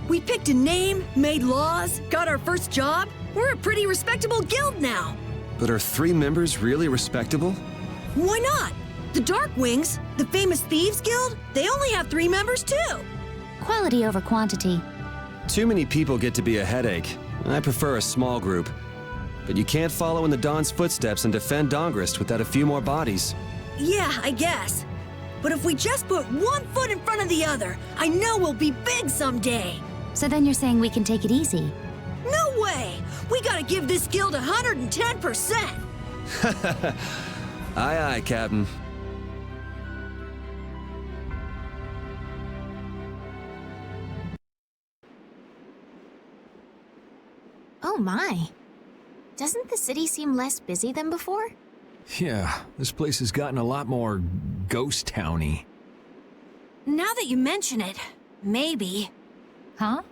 We picked a name, made laws, got our first job. We're a pretty respectable guild now. But are 3 members really respectable? Why not? The Darkwings, the famous thieves guild, they only have 3 members too. Quality over quantity. Too many people get to be a headache. I prefer a small group. But you can't follow in the Dawn's footsteps and defend Dongrist without a few more bodies. Yeah, I guess. But if we just put one foot in front of the other, I know we'll be big someday. So then you're saying we can take it easy? No way! We gotta give this guild 110%! Aye, aye, Captain. Oh my. Doesn't the city seem less busy than before? Yeah, this place has gotten a lot more ghost towny. Now that you mention it, maybe. Huh?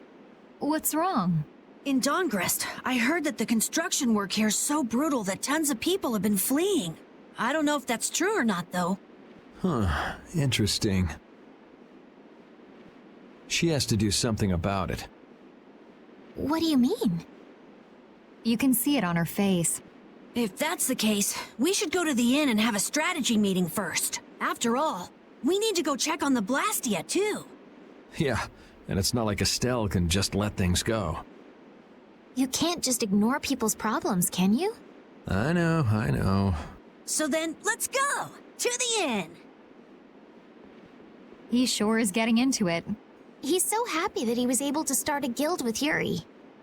What's wrong? In Dongrist, I heard that the construction work here is so brutal that tons of people have been fleeing. I don't know if that's true or not, though. Huh, interesting. She has to do something about it. What do you mean? You can see it on her face. If that's the case, we should go to the inn and have a strategy meeting first. After all, we need to go check on the Blastia, too. Yeah, and it's not like Estelle can just let things go. You can't just ignore people's problems, can you? I know. So then, let's go! To the inn! He sure is getting into it. He's so happy that he was able to start a guild with Yuri.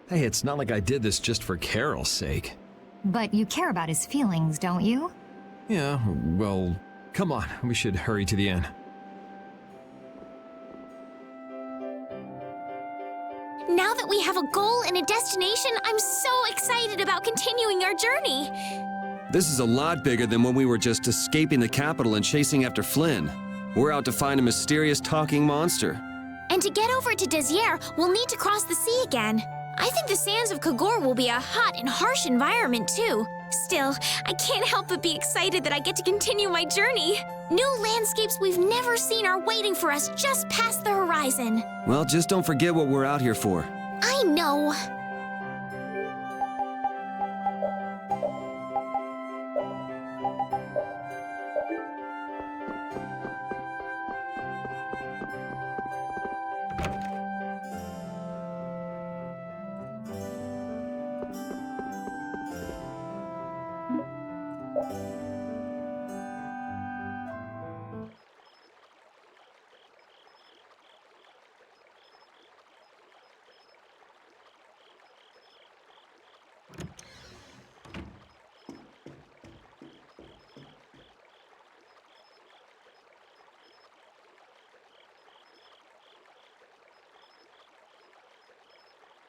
Hey, it's not like I did this just for Carol's sake. But you care about his feelings, don't you? Yeah, well, come on, we should hurry to the inn. Now that we have a goal and a destination, I'm so excited about continuing our journey. This is a lot bigger than when we were just escaping the capital and chasing after Flynn. We're out to find a mysterious talking monster. And to get over to Desier, we'll need to cross the sea again. I think the sands of Kagor will be a hot and harsh environment, too. Still, I can't help but be excited that I get to continue my journey. New landscapes we've never seen are waiting for us just past the horizon. Well, just don't forget what we're out here for. I know.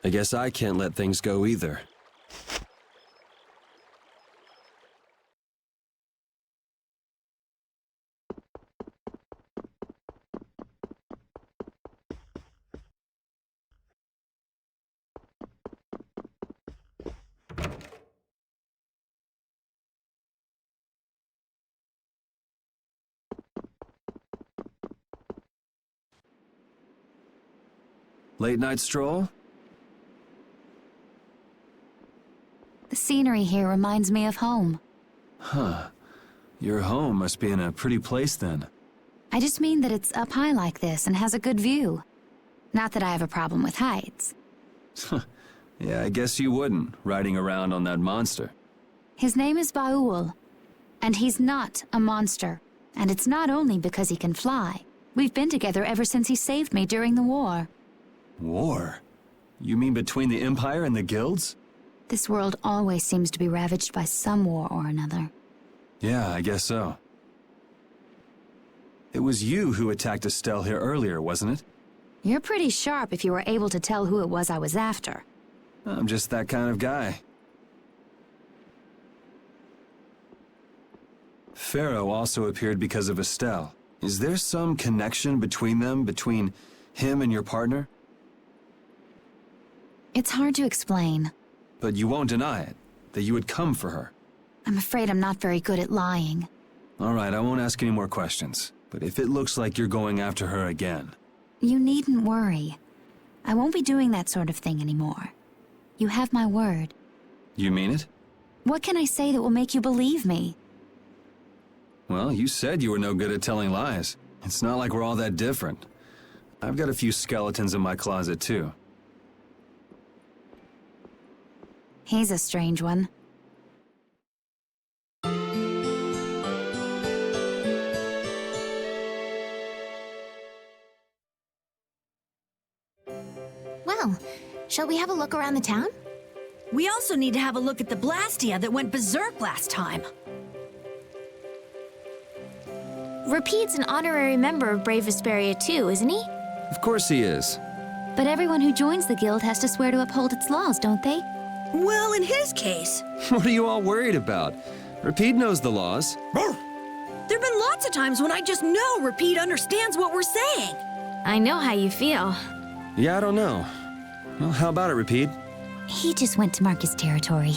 I guess I can't let things go either. Late night stroll? The scenery here reminds me of home. Huh. Your home must be in a pretty place then. I just mean that it's up high like this and has a good view. Not that I have a problem with heights. Yeah, I guess you wouldn't, riding around on that monster. His name is Baul, and he's not a monster. And it's not only because he can fly. We've been together ever since he saved me during the war. War? You mean between the Empire and the guilds? This world always seems to be ravaged by some war or another. Yeah, I guess so. It was you who attacked Estelle here earlier, wasn't it? You're pretty sharp if you were able to tell who it was I was after. I'm just that kind of guy. Pharaoh also appeared because of Estelle. Is there some connection between them, between him and your partner? It's hard to explain. But you won't deny it, that you would come for her. I'm afraid I'm not very good at lying. All right, I won't ask any more questions. But if it looks like you're going after her again... You needn't worry. I won't be doing that sort of thing anymore. You have my word. You mean it? What can I say that will make you believe me? Well, you said you were no good at telling lies. It's not like we're all that different. I've got a few skeletons in my closet, too. He's a strange one. Well, shall we have a look around the town? We also need to have a look at the Blastia that went berserk last time. Rapide's an honorary member of Brave Vesperia too, isn't he? Of course he is. But everyone who joins the guild has to swear to uphold its laws, don't they? Well, in his case, What are you all worried about? Rapide knows the laws. there've been lots of times when I just know Rapide understands what we're saying. I know how you feel. Yeah, I don't know. Well, how about it, Rapide? He just went to mark his territory.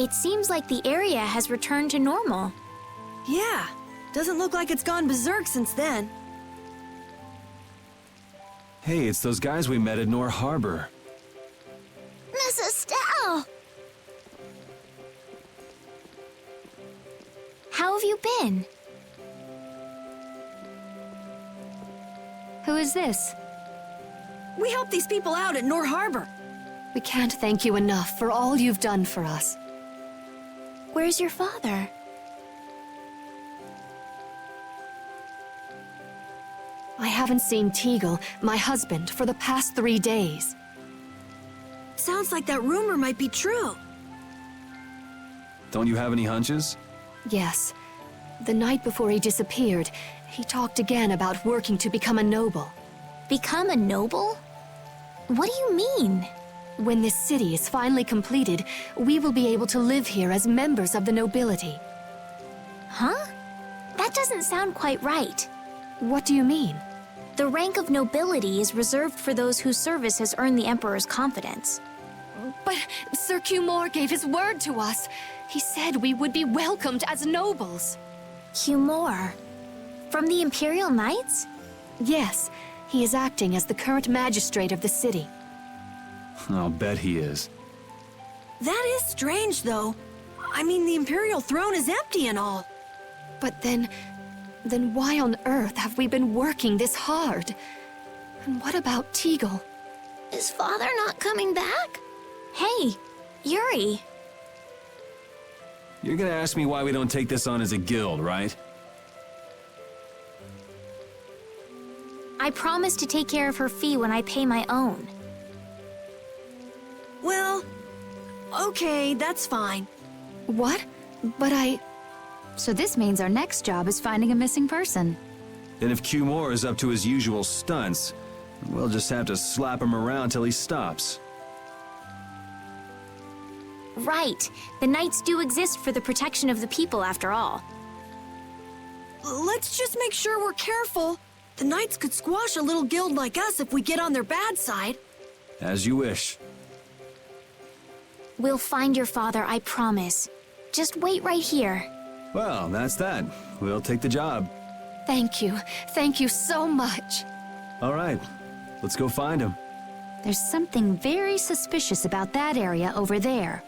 It seems like the area has returned to normal. Yeah, doesn't look like it's gone berserk since then. Hey, it's those guys we met at Nor Harbor. Miss Estelle! How have you been? Who is this? We helped these people out at Nor Harbor. We can't thank you enough for all you've done for us. Where's your father? I haven't seen Teagle, my husband, for the past 3 days. Sounds like that rumor might be true. Don't you have any hunches? Yes. The night before he disappeared, he talked again about working to become a noble. Become a noble? What do you mean? When this city is finally completed, we will be able to live here as members of the nobility. Huh? That doesn't sound quite right. What do you mean? The rank of nobility is reserved for those whose service has earned the Emperor's confidence. But Sir Cumore gave his word to us. He said we would be welcomed as nobles. Cumore? From the Imperial Knights? Yes, he is acting as the current magistrate of the city. I'll bet he is. That is strange, though. I mean, the Imperial throne is empty and all. But then why on earth have we been working this hard? And what about Teagle? Is father not coming back? Hey, Yuri. You're gonna ask me why we don't take this on as a guild, right? I promise to take care of her fee when I pay my own. Well, okay, that's fine. What? But So this means our next job is finding a missing person. And if Cumore is up to his usual stunts, we'll just have to slap him around till he stops. Right. The Knights do exist for the protection of the people, after all. Let's just make sure we're careful. The Knights could squash a little guild like us if we get on their bad side. As you wish. We'll find your father, I promise. Just wait right here. Well, that's that. We'll take the job. Thank you. Thank you so much. All right, let's go find him. There's something very suspicious about that area over there.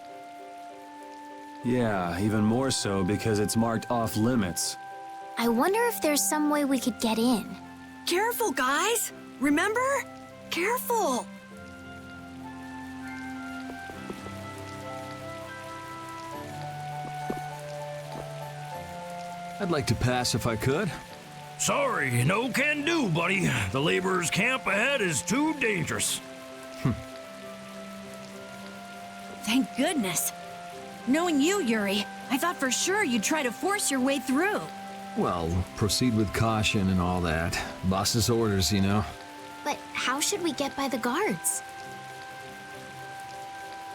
Yeah, even more so because it's marked off limits. I wonder if there's some way we could get in. Careful, guys! Remember? Careful! I'd like to pass if I could. Sorry, no can do, buddy. The laborers' camp ahead is too dangerous. Thank goodness. Knowing you, Yuri, I thought for sure you'd try to force your way through. Well, proceed with caution and all that. Boss's orders, you know. But how should we get by the guards?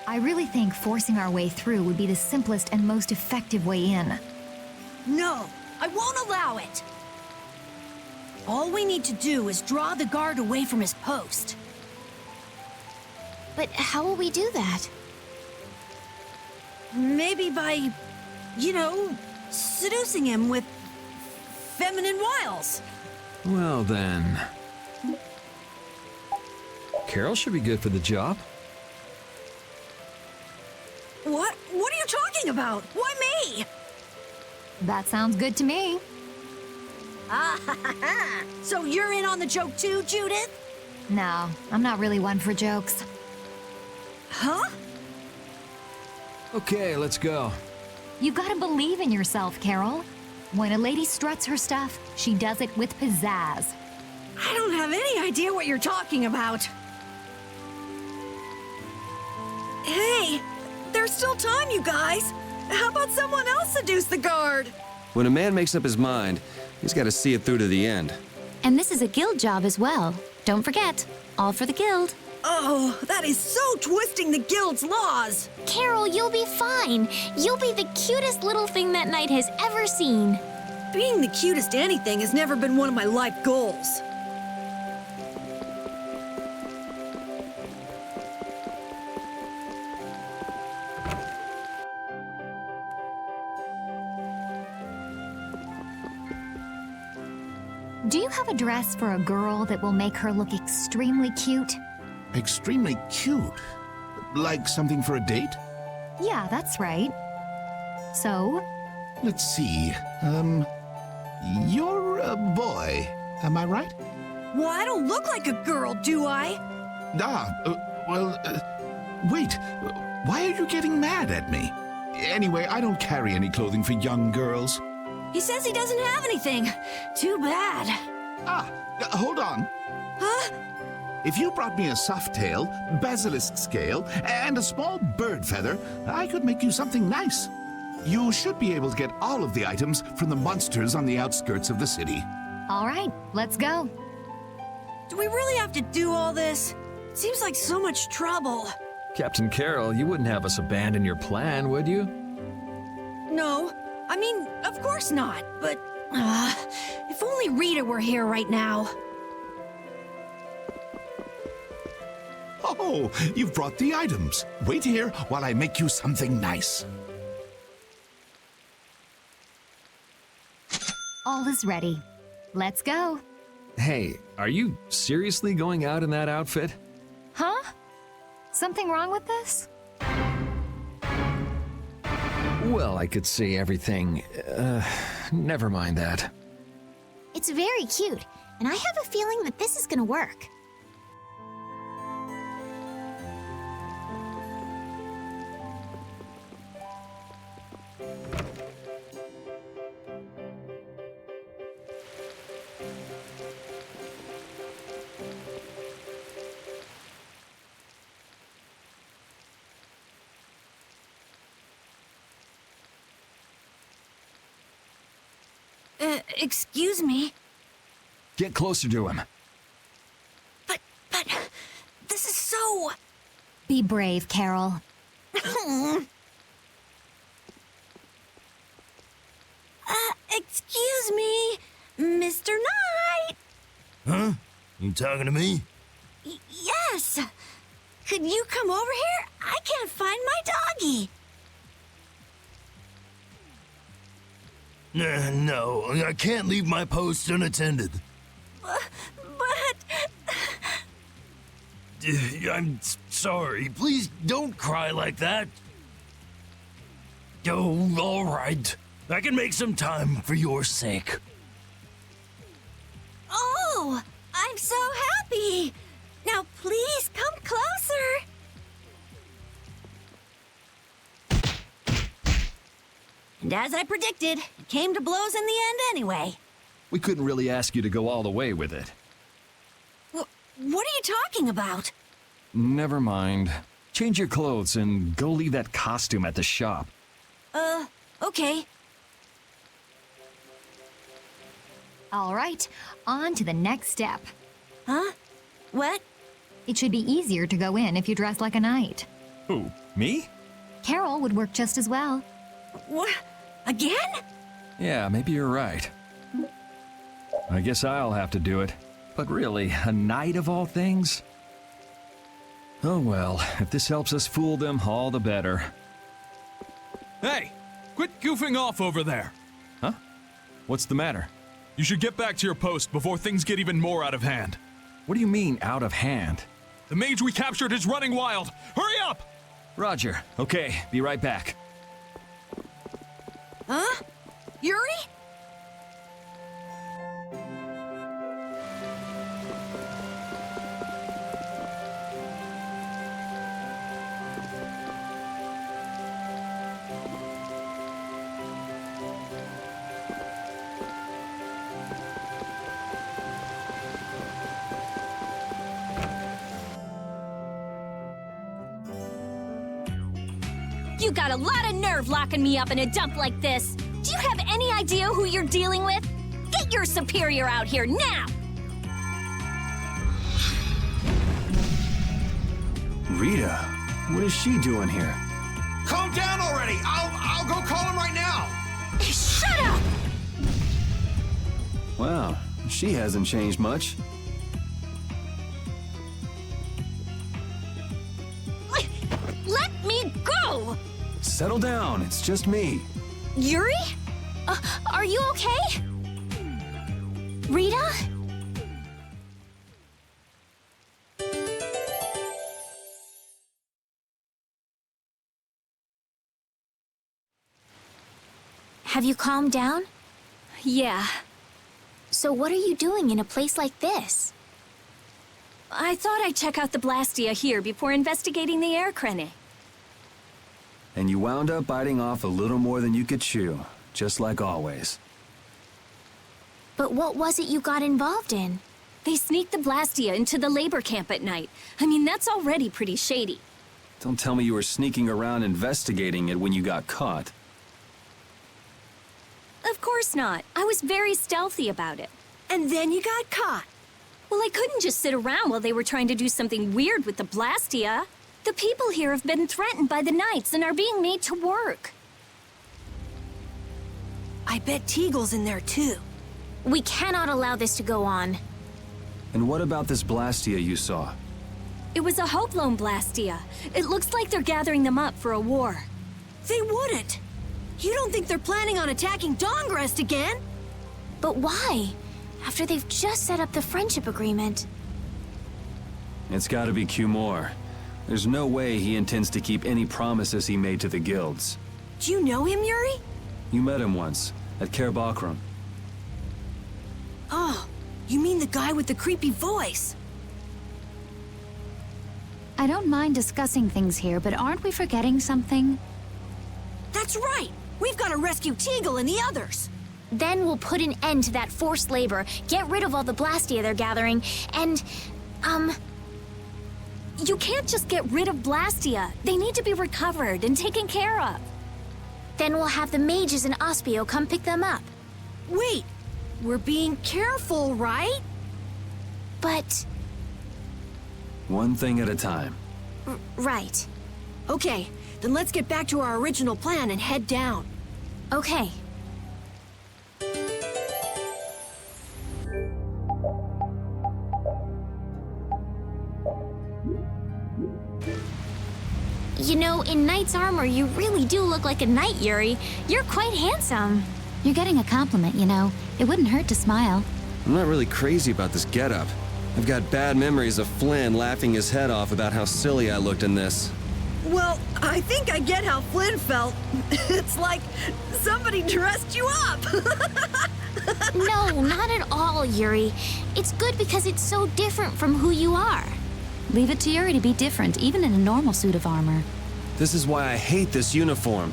I really think forcing our way through would be the simplest and most effective way in. No, I won't allow it. All we need to do is draw the guard away from his post. But how will we do that? Maybe by, seducing him with feminine wiles. Well then... Carol should be good for the job. What? What are you talking about? Why me? That sounds good to me. Ah, ha, ha, ha. So you're in on the joke too, Judith? No, I'm not really one for jokes. Huh? Okay, let's go. You gotta believe in yourself, Carol. When a lady struts her stuff, she does it with pizzazz. I don't have any idea what you're talking about. Hey, there's still time, you guys. How about someone else seduce the guard? When a man makes up his mind, he's got to see it through to the end. And this is a guild job as well. Don't forget, all for the guild. Oh, that is so twisting the guild's laws. Carol, you'll be fine. You'll be the cutest little thing that knight has ever seen. Being the cutest anything has never been one of my life goals. Do you have a dress for a girl that will make her look extremely cute? Extremely cute? Like something for a date? Yeah, that's right. So, Let's see. You're a boy, am I right? Well, I don't look like a girl, do I? Wait. Why are you getting mad at me? Anyway, I don't carry any clothing for young girls. He says he doesn't have anything. Too bad. Hold on. Huh? If you brought me a soft tail, basilisk scale, and a small bird feather, I could make you something nice. You should be able to get all of the items from the monsters on the outskirts of the city. all right, let's go. Do we really have to do all this? It seems like so much trouble. Captain Carol, you wouldn't have us abandon your plan, would you? No, I mean, of course not, but if only Rita were here right now. Oh, you've brought the items. Wait here while I make you something nice. All is ready. Let's go. Hey, are you seriously going out in that outfit? Huh? Something wrong with this? Well, I could see everything. Never mind that. It's very cute, and I have a feeling that this is gonna work. Excuse me, Get closer to him. but, this is so... Be brave, Carol. Excuse me, Mr. Knight. Huh? You talking to me? Yes. Could you come over here? I can't find my doggy. No, I can't leave my post unattended. But... I'm sorry. Please don't cry like that. Oh, all right. I can make some time for your sake. Oh, I'm so happy. Now please come closer. And as I predicted, it came to blows in the end anyway. We couldn't really ask you to go all the way with it. What are you talking about? Never mind. Change your clothes and go leave that costume at the shop. Okay. All right, on to the next step. Huh? What? It should be easier to go in if you dress like a knight. Who, me? Carol would work just as well. What? Again? Yeah, maybe you're right. I guess I'll have to do it. But really, a knight of all things? Oh well, if this helps us fool them, all the better. Hey! Quit goofing off over there! Huh? What's the matter? You should get back to your post before things get even more out of hand. What do you mean, out of hand? The mage we captured is running wild! Hurry up! Roger. Okay, be right back. Huh? Yuri? You got a lot of nerve locking me up in a dump like this. Do you have any idea who you're dealing with? Get your superior out here now! Rita, what is she doing here? Calm down already! I'll go call him right now! Shut up! Wow, she hasn't changed much. Let me go! Settle down, it's just me. Yuri? Are you okay? Rita? Have you calmed down? Yeah. So what are you doing in a place like this? I thought I'd check out the Blastia here before investigating the air crane. And you wound up biting off a little more than you could chew, just like always. But what was it you got involved in? They sneaked the Blastia into the labor camp at night. I mean, that's already pretty shady. Don't tell me you were sneaking around investigating it when you got caught. Of course not. I was very stealthy about it. And then you got caught. Well, I couldn't just sit around while they were trying to do something weird with the Blastia. The people here have been threatened by the Knights and are being made to work. I bet Teagle's in there too. We cannot allow this to go on. And what about this Blastia you saw? It was a Hope Loan Blastia. It looks like they're gathering them up for a war. They wouldn't. You don't think they're planning on attacking Dongrest again? But why? After they've just set up the friendship agreement. It's gotta be Cumore. There's no way he intends to keep any promises he made to the guilds. Do you know him, Yuri? You met him once, at Cair Bakram. Oh, you mean the guy with the creepy voice? I don't mind discussing things here, but aren't we forgetting something? That's right! We've got to rescue Teagle and the others! Then we'll put an end to that forced labor, get rid of all the Blastia they're gathering, and, You can't just get rid of Blastia. They need to be recovered and taken care of. then we'll have the mages and Ospio come pick them up. Wait! We're being careful, right? But, One thing at a time. right. Okay, then let's get back to our original plan and head down. Okay. You know, in knight's armor, you really do look like a knight, Yuri. You're quite handsome. You're getting a compliment, you know. It wouldn't hurt to smile. I'm not really crazy about this getup. I've got bad memories of Flynn laughing his head off about how silly I looked in this. Well, I think I get how Flynn felt. It's like somebody dressed you up. No, not at all, Yuri. It's good because it's so different from who you are. Leave it to Yuri to be different, even in a normal suit of armor. This is why I hate this uniform.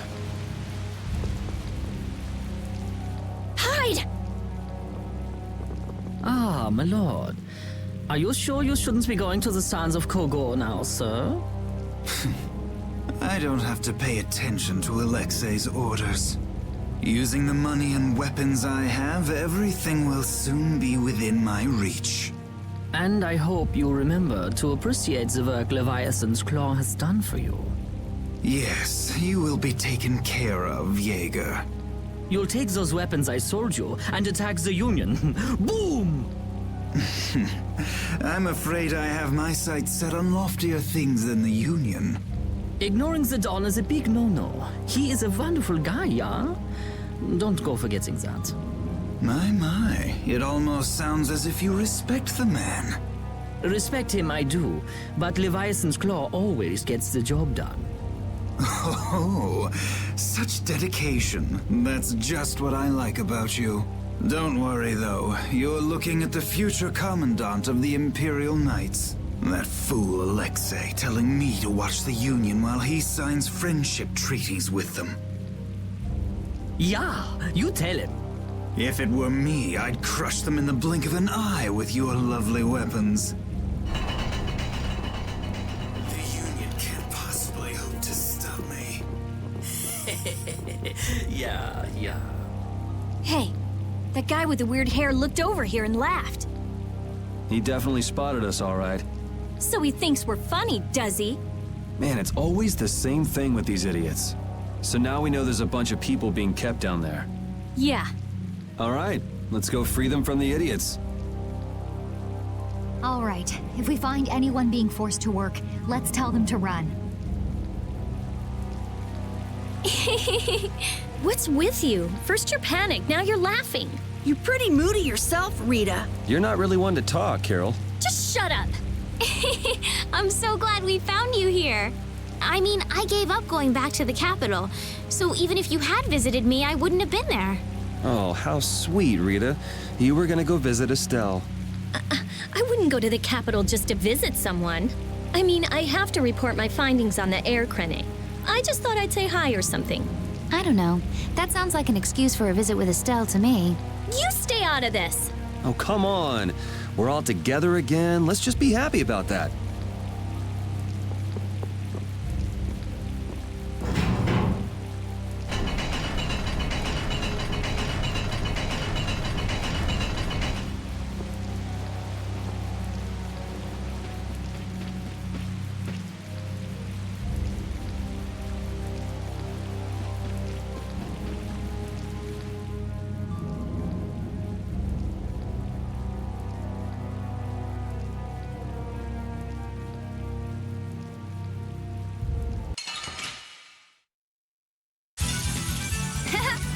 Hide! Ah, my lord. Are you sure you shouldn't be going to the sands of Kogor now, sir? I don't have to pay attention to Alexei's orders. Using the money and weapons I have, everything will soon be within my reach. And I hope you remember to appreciate the work Leviathan's Claw has done for you. Yes, you will be taken care of, Jaeger. You'll take those weapons I sold you and attack the Union. Boom! I'm afraid I have my sights set on loftier things than the Union. Ignoring the Don is a big no-no. He is a wonderful guy, yeah? Don't go forgetting that. My, it almost sounds as if you respect the man. Respect him I do, but Leviathan's Claw always gets the job done. Oh, such dedication. That's just what I like about you. Don't worry though, you're looking at the future commandant of the Imperial Knights. That fool Alexei telling me to watch the Union while he signs friendship treaties with them. Yeah, you tell him. If it were me, I'd crush them in the blink of an eye with your lovely weapons. The Union can't possibly hope to stop me. Yeah. Hey, that guy with the weird hair looked over here and laughed. He definitely spotted us, all right. So he thinks we're funny, does he? Man, it's always the same thing with these idiots. So now we know there's a bunch of people being kept down there. Yeah. All right, let's go free them from the idiots. All right, if we find anyone being forced to work, let's tell them to run. What's with you? First you're panicked, now you're laughing. You're pretty moody yourself, Rita. You're not really one to talk, Carol. Just shut up. I'm so glad we found you here. I mean, I gave up going back to the capital, so even if you had visited me, I wouldn't have been there. Oh, how sweet, Rita. You were gonna go visit Estelle. I wouldn't go to the capital just to visit someone. I mean, I have to report my findings on the air clinic. I just thought I'd say hi or something. I don't know. That sounds like an excuse for a visit with Estelle to me. You stay out of this. Oh, come on. We're all together again. Let's just be happy about that.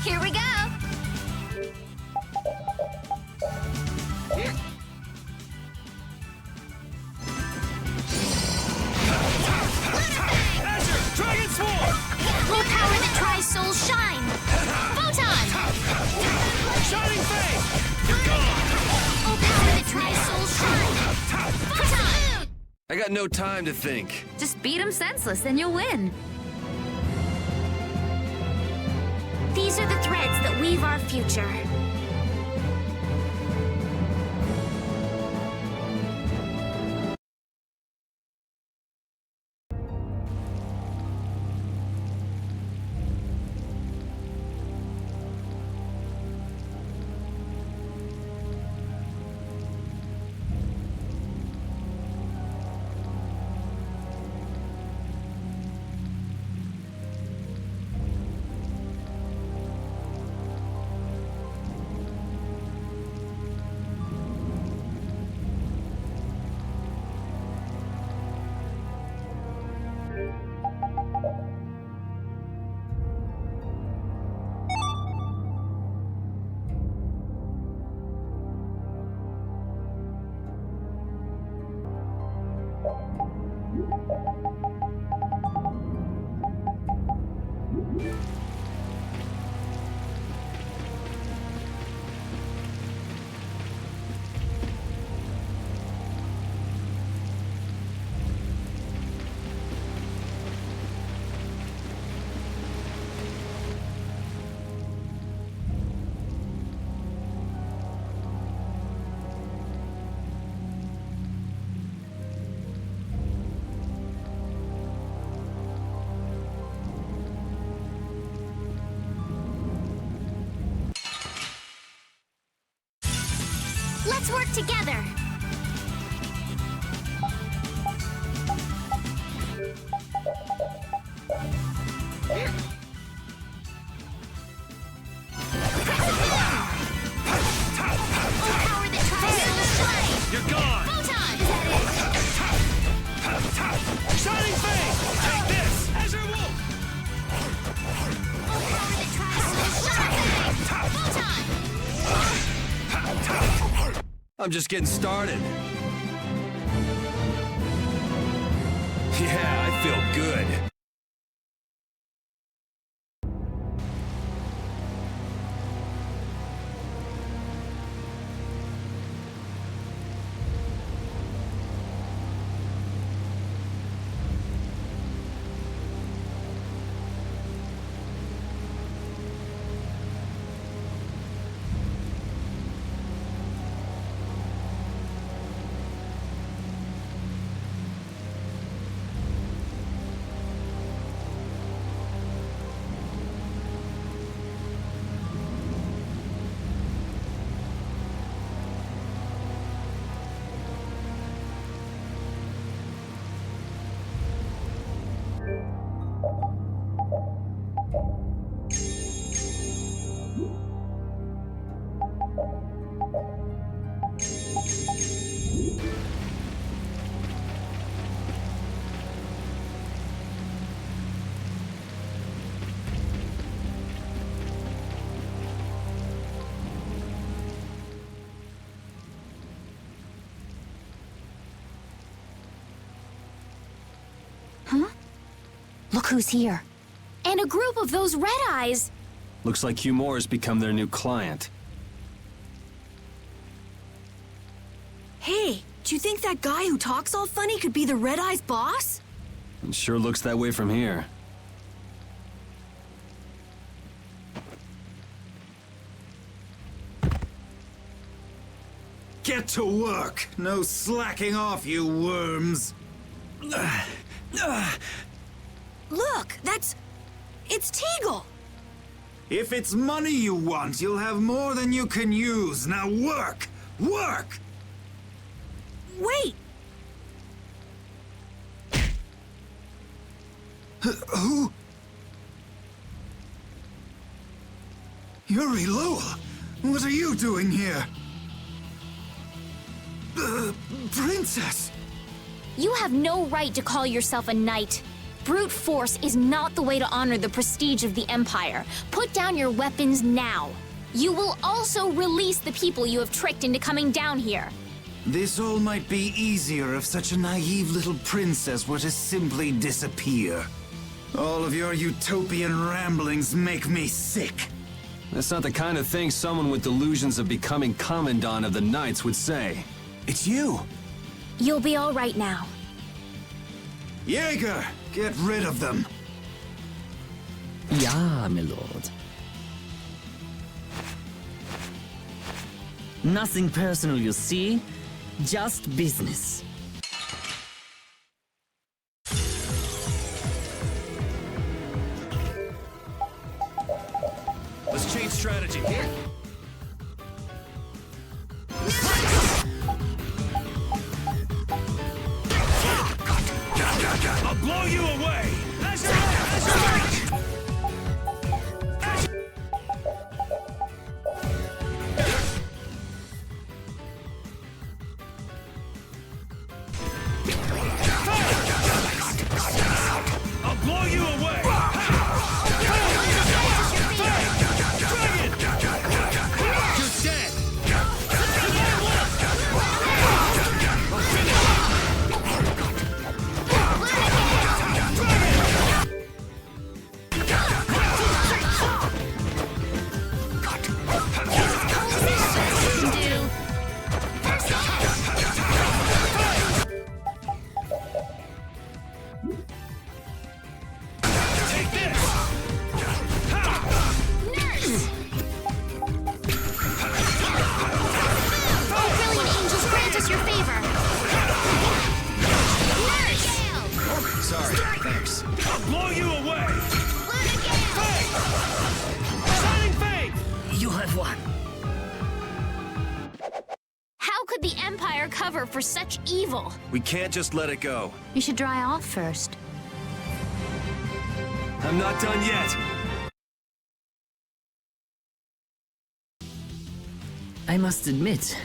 Here we go. Dragon Sword! Full power that tries soul shine. Photon! Shining Face! You're gone! Full power that tries soul shine. Photon! I got no time to think. Just beat him senseless and you'll win. These are the threads that weave our future. together. You're gone! Shining Fang! Take this! Azure Wolf! I'm just getting started. Yeah, I feel good. Look who's here. And a group of those red eyes. Looks like Hugh Moore has become their new client. Hey, do you think that guy who talks all funny could be the Red Eye's boss? It sure looks that way from here. Get to work! No slacking off, you worms! Look, it's Teagle! If it's money you want, you'll have more than you can use. Now work! Work! Wait! Who? Yuri Lowell! What are you doing here? Princess! You have no right to call yourself a knight. Brute force is not the way to honor the prestige of the Empire. Put down your weapons now. You will also release the people you have tricked into coming down here. This all might be easier if such a naive little princess were to simply disappear. All of your utopian ramblings make me sick. That's not the kind of thing someone with delusions of becoming Commandant of the Knights would say. It's you! You'll be all right now. Jaeger, get rid of them. Ja, my lord. Nothing personal, you see? Just business. Let's change strategy. I'll blow you away! I'll blow you away! You're dead! How could the cover for such evil. We can't just let it go. You should dry off first. I'm not done yet. I must admit,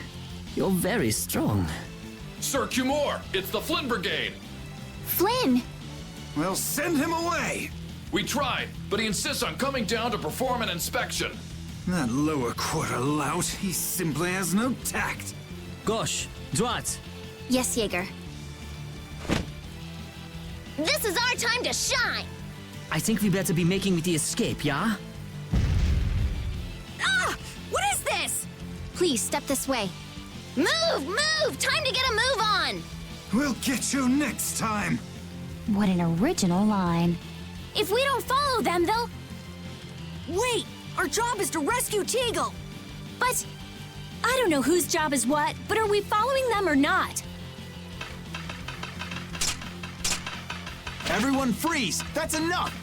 you're very strong. Sir Cumore, it's the Flynn Brigade. Flynn! Well, send him away! We tried, but he insists on coming down to perform an inspection. That lower quarter lout, he simply has no tact. Gosh, Drat! Yes, Jaeger. This is our time to shine! I think we better be making the escape, yeah? Ah! What is this? Please, step this way. Move! Move! Time to get a move on! We'll get you next time! What an original line. If we don't follow them, they'll... Wait! Our job is to rescue Teagle! But I don't know whose job is what, but are we following them or not? Everyone freeze! That's enough!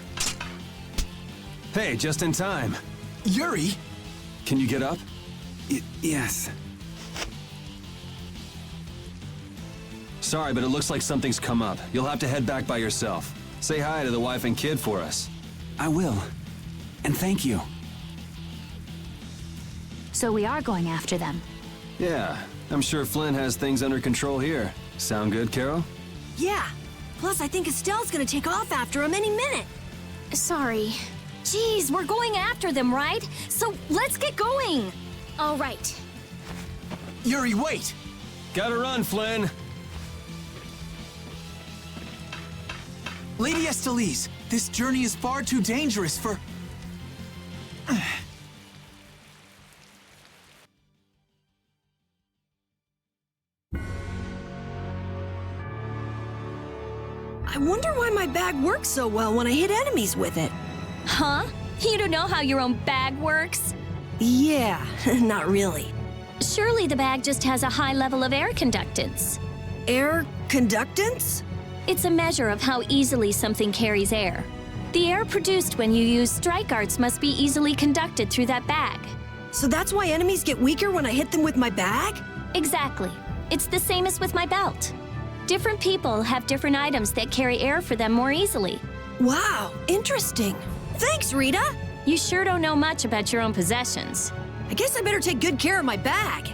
Hey, just in time. Yuri! Can you get up? Yes. Sorry, but it looks like something's come up. You'll have to head back by yourself. Say hi to the wife and kid for us. I will. And thank you. So we are going after them. Yeah, I'm sure Flynn has things under control here. Sound good, Carol? Yeah. Plus, I think Estelle's gonna take off after him any minute. Sorry. Geez, we're going after them, right? So let's get going. All right. Yuri, wait! Gotta run, Flynn! Lady Estellise, this journey is far too dangerous for... I wonder why my bag works so well when I hit enemies with it. Huh? You don't know how your own bag works? Yeah, not really. Surely the bag just has a high level of air conductance. Air conductance? It's a measure of how easily something carries air. The air produced when you use strike arts must be easily conducted through that bag. So that's why enemies get weaker when I hit them with my bag? Exactly. It's the same as with my belt. Different people have different items that carry air for them more easily. Wow, interesting. Thanks, Rita. You sure don't know much about your own possessions. I guess I better take good care of my bag.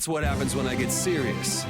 That's what happens when I get serious.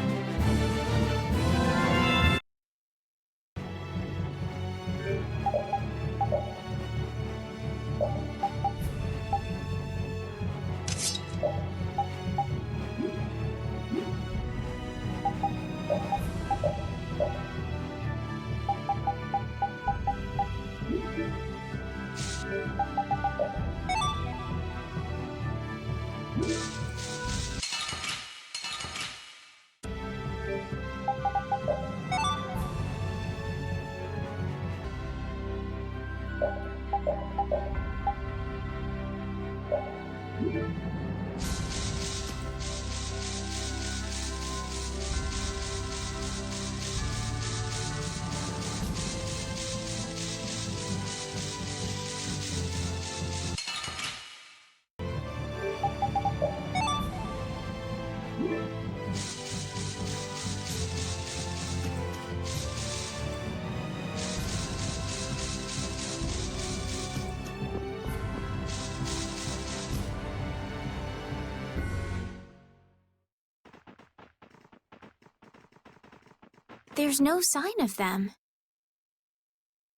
there's no sign of them.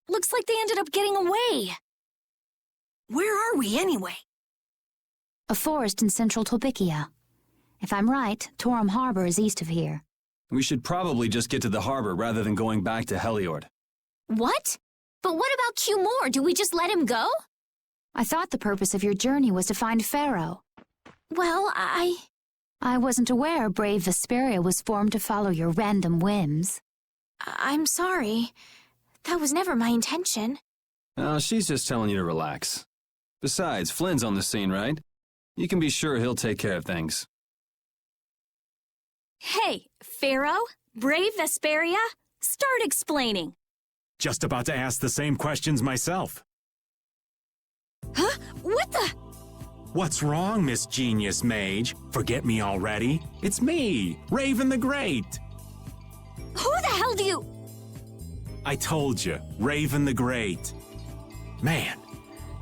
Looks like they ended up getting away. Where are we anyway? A forest in central Tolbikia. If I'm right, Torum Harbor is east of here. We should probably just get to the harbor rather than going back to Heliord. What? But what about Q-More? Do we just let him go? I thought the purpose of your journey was to find Pharaoh. Well, I wasn't aware brave Vesperia was formed to follow your random whims. I'm sorry. That was never my intention. Oh, she's just telling you to relax. Besides, Flynn's on the scene, right? You can be sure he'll take care of things. Hey, Pharaoh? Brave Vesperia? Start explaining. Just about to ask the same questions myself. Huh? What the? What's wrong, Miss Genius Mage? Forget me already? It's me, Raven the Great. Who the hell do you... I told you, Raven the Great. Man,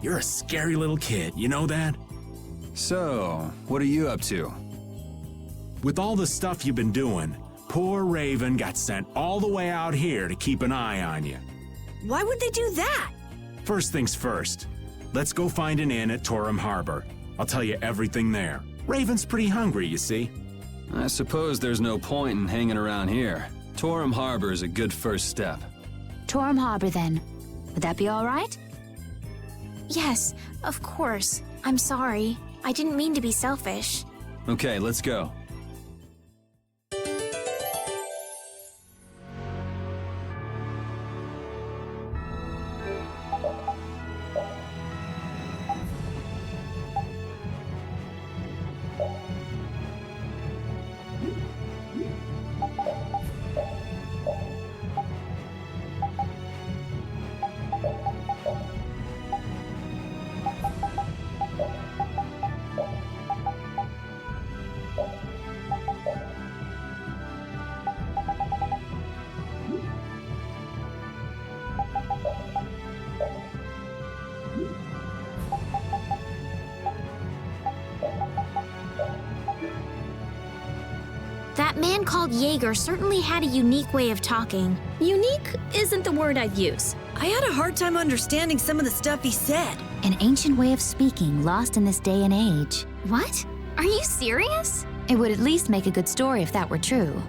you're a scary little kid, you know that? So, what are you up to? With all the stuff you've been doing, poor Raven got sent all the way out here to keep an eye on you. Why would they do that? First things first, let's go find an inn at Torum Harbor. I'll tell you everything there. Raven's pretty hungry, you see. I suppose there's no point in hanging around here. Torum Harbor is a good first step. Torum Harbor, then. Would that be all right? Yes, of course. I'm sorry. I didn't mean to be selfish. Okay, let's go. That man called Jaeger certainly had a unique way of talking. Unique isn't the word I'd use. I had a hard time understanding some of the stuff he said. An ancient way of speaking lost in this day and age. What? Are you serious? It would at least make a good story if that were true.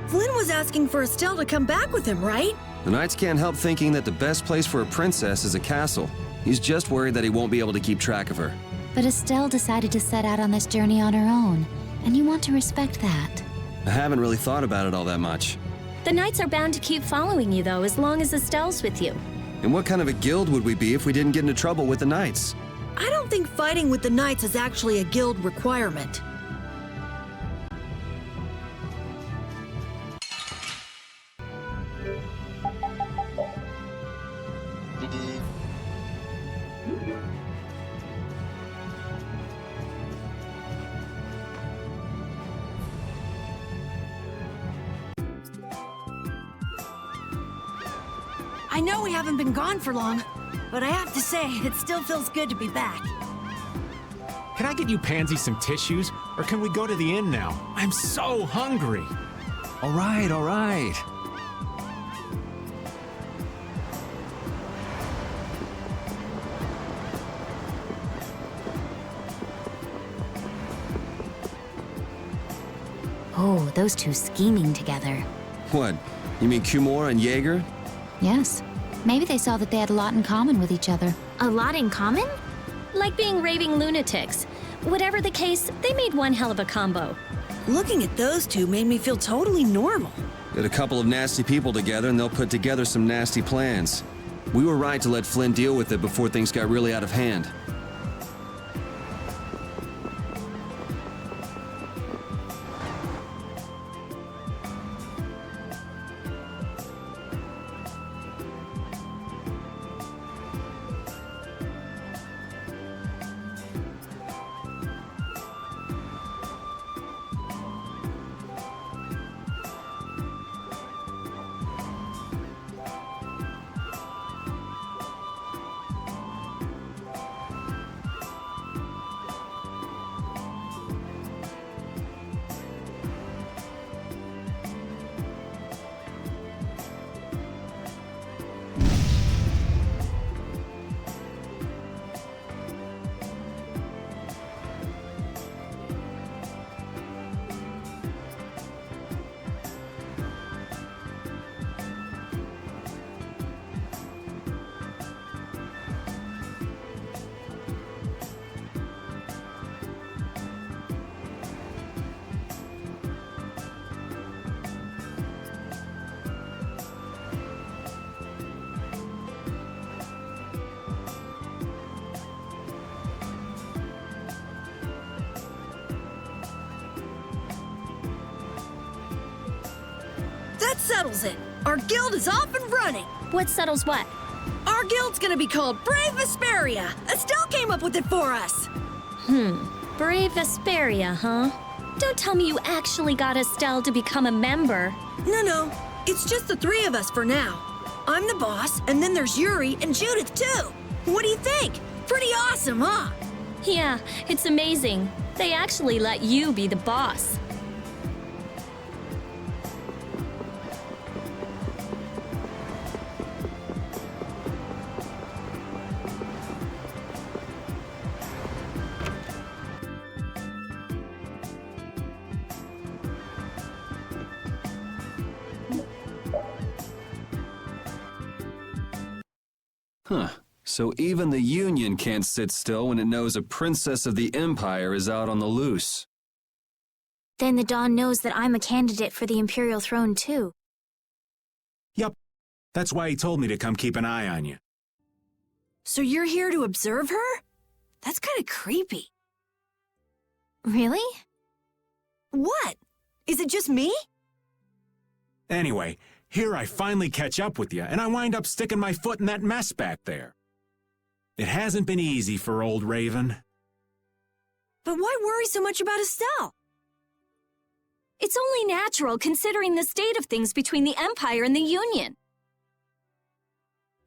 Flynn was asking for Estelle to come back with him, right? The Knights can't help thinking that the best place for a princess is a castle. He's just worried that he won't be able to keep track of her. But Estelle decided to set out on this journey on her own, and you want to respect that. I haven't really thought about it all that much. The Knights are bound to keep following you, though, as long as Estelle's with you. And what kind of a guild would we be if we didn't get into trouble with the Knights? I don't think fighting with the Knights is actually a guild requirement. I know we haven't been gone for long, but I have to say, it still feels good to be back. Can I get you Pansy some tissues, or can we go to the inn now? I'm so hungry. All right, all right. Oh, those two scheming together. What? You mean Kumor and Jaeger? Yes. Maybe they saw that they had a lot in common with each other. A lot in common? Like being raving lunatics. Whatever the case, they made one hell of a combo. Looking at those two made me feel totally normal. Get a couple of nasty people together and they'll put together some nasty plans. We were right to let Flynn deal with it before things got really out of hand. That settles it. Our guild is off and running. What settles what? Our guild's gonna be called Brave Vesperia. Estelle came up with it for us. Brave Vesperia, huh? Don't tell me you actually got Estelle to become a member. No. It's just the three of us for now. I'm the boss, and then there's Yuri and Judith, too. What do you think? Pretty awesome, huh? Yeah, it's amazing. They actually let you be the boss. Huh. So even the Union can't sit still when it knows a princess of the Empire is out on the loose. Then the Dawn knows that I'm a candidate for the Imperial throne, too. Yup. That's why he told me to come keep an eye on you. So you're here to observe her? That's kind of creepy. Really? What? Is it just me? Anyway, here I finally catch up with you, and I wind up sticking my foot in that mess back there. It hasn't been easy for old Raven. But why worry so much about Estelle? It's only natural considering the state of things between the Empire and the Union.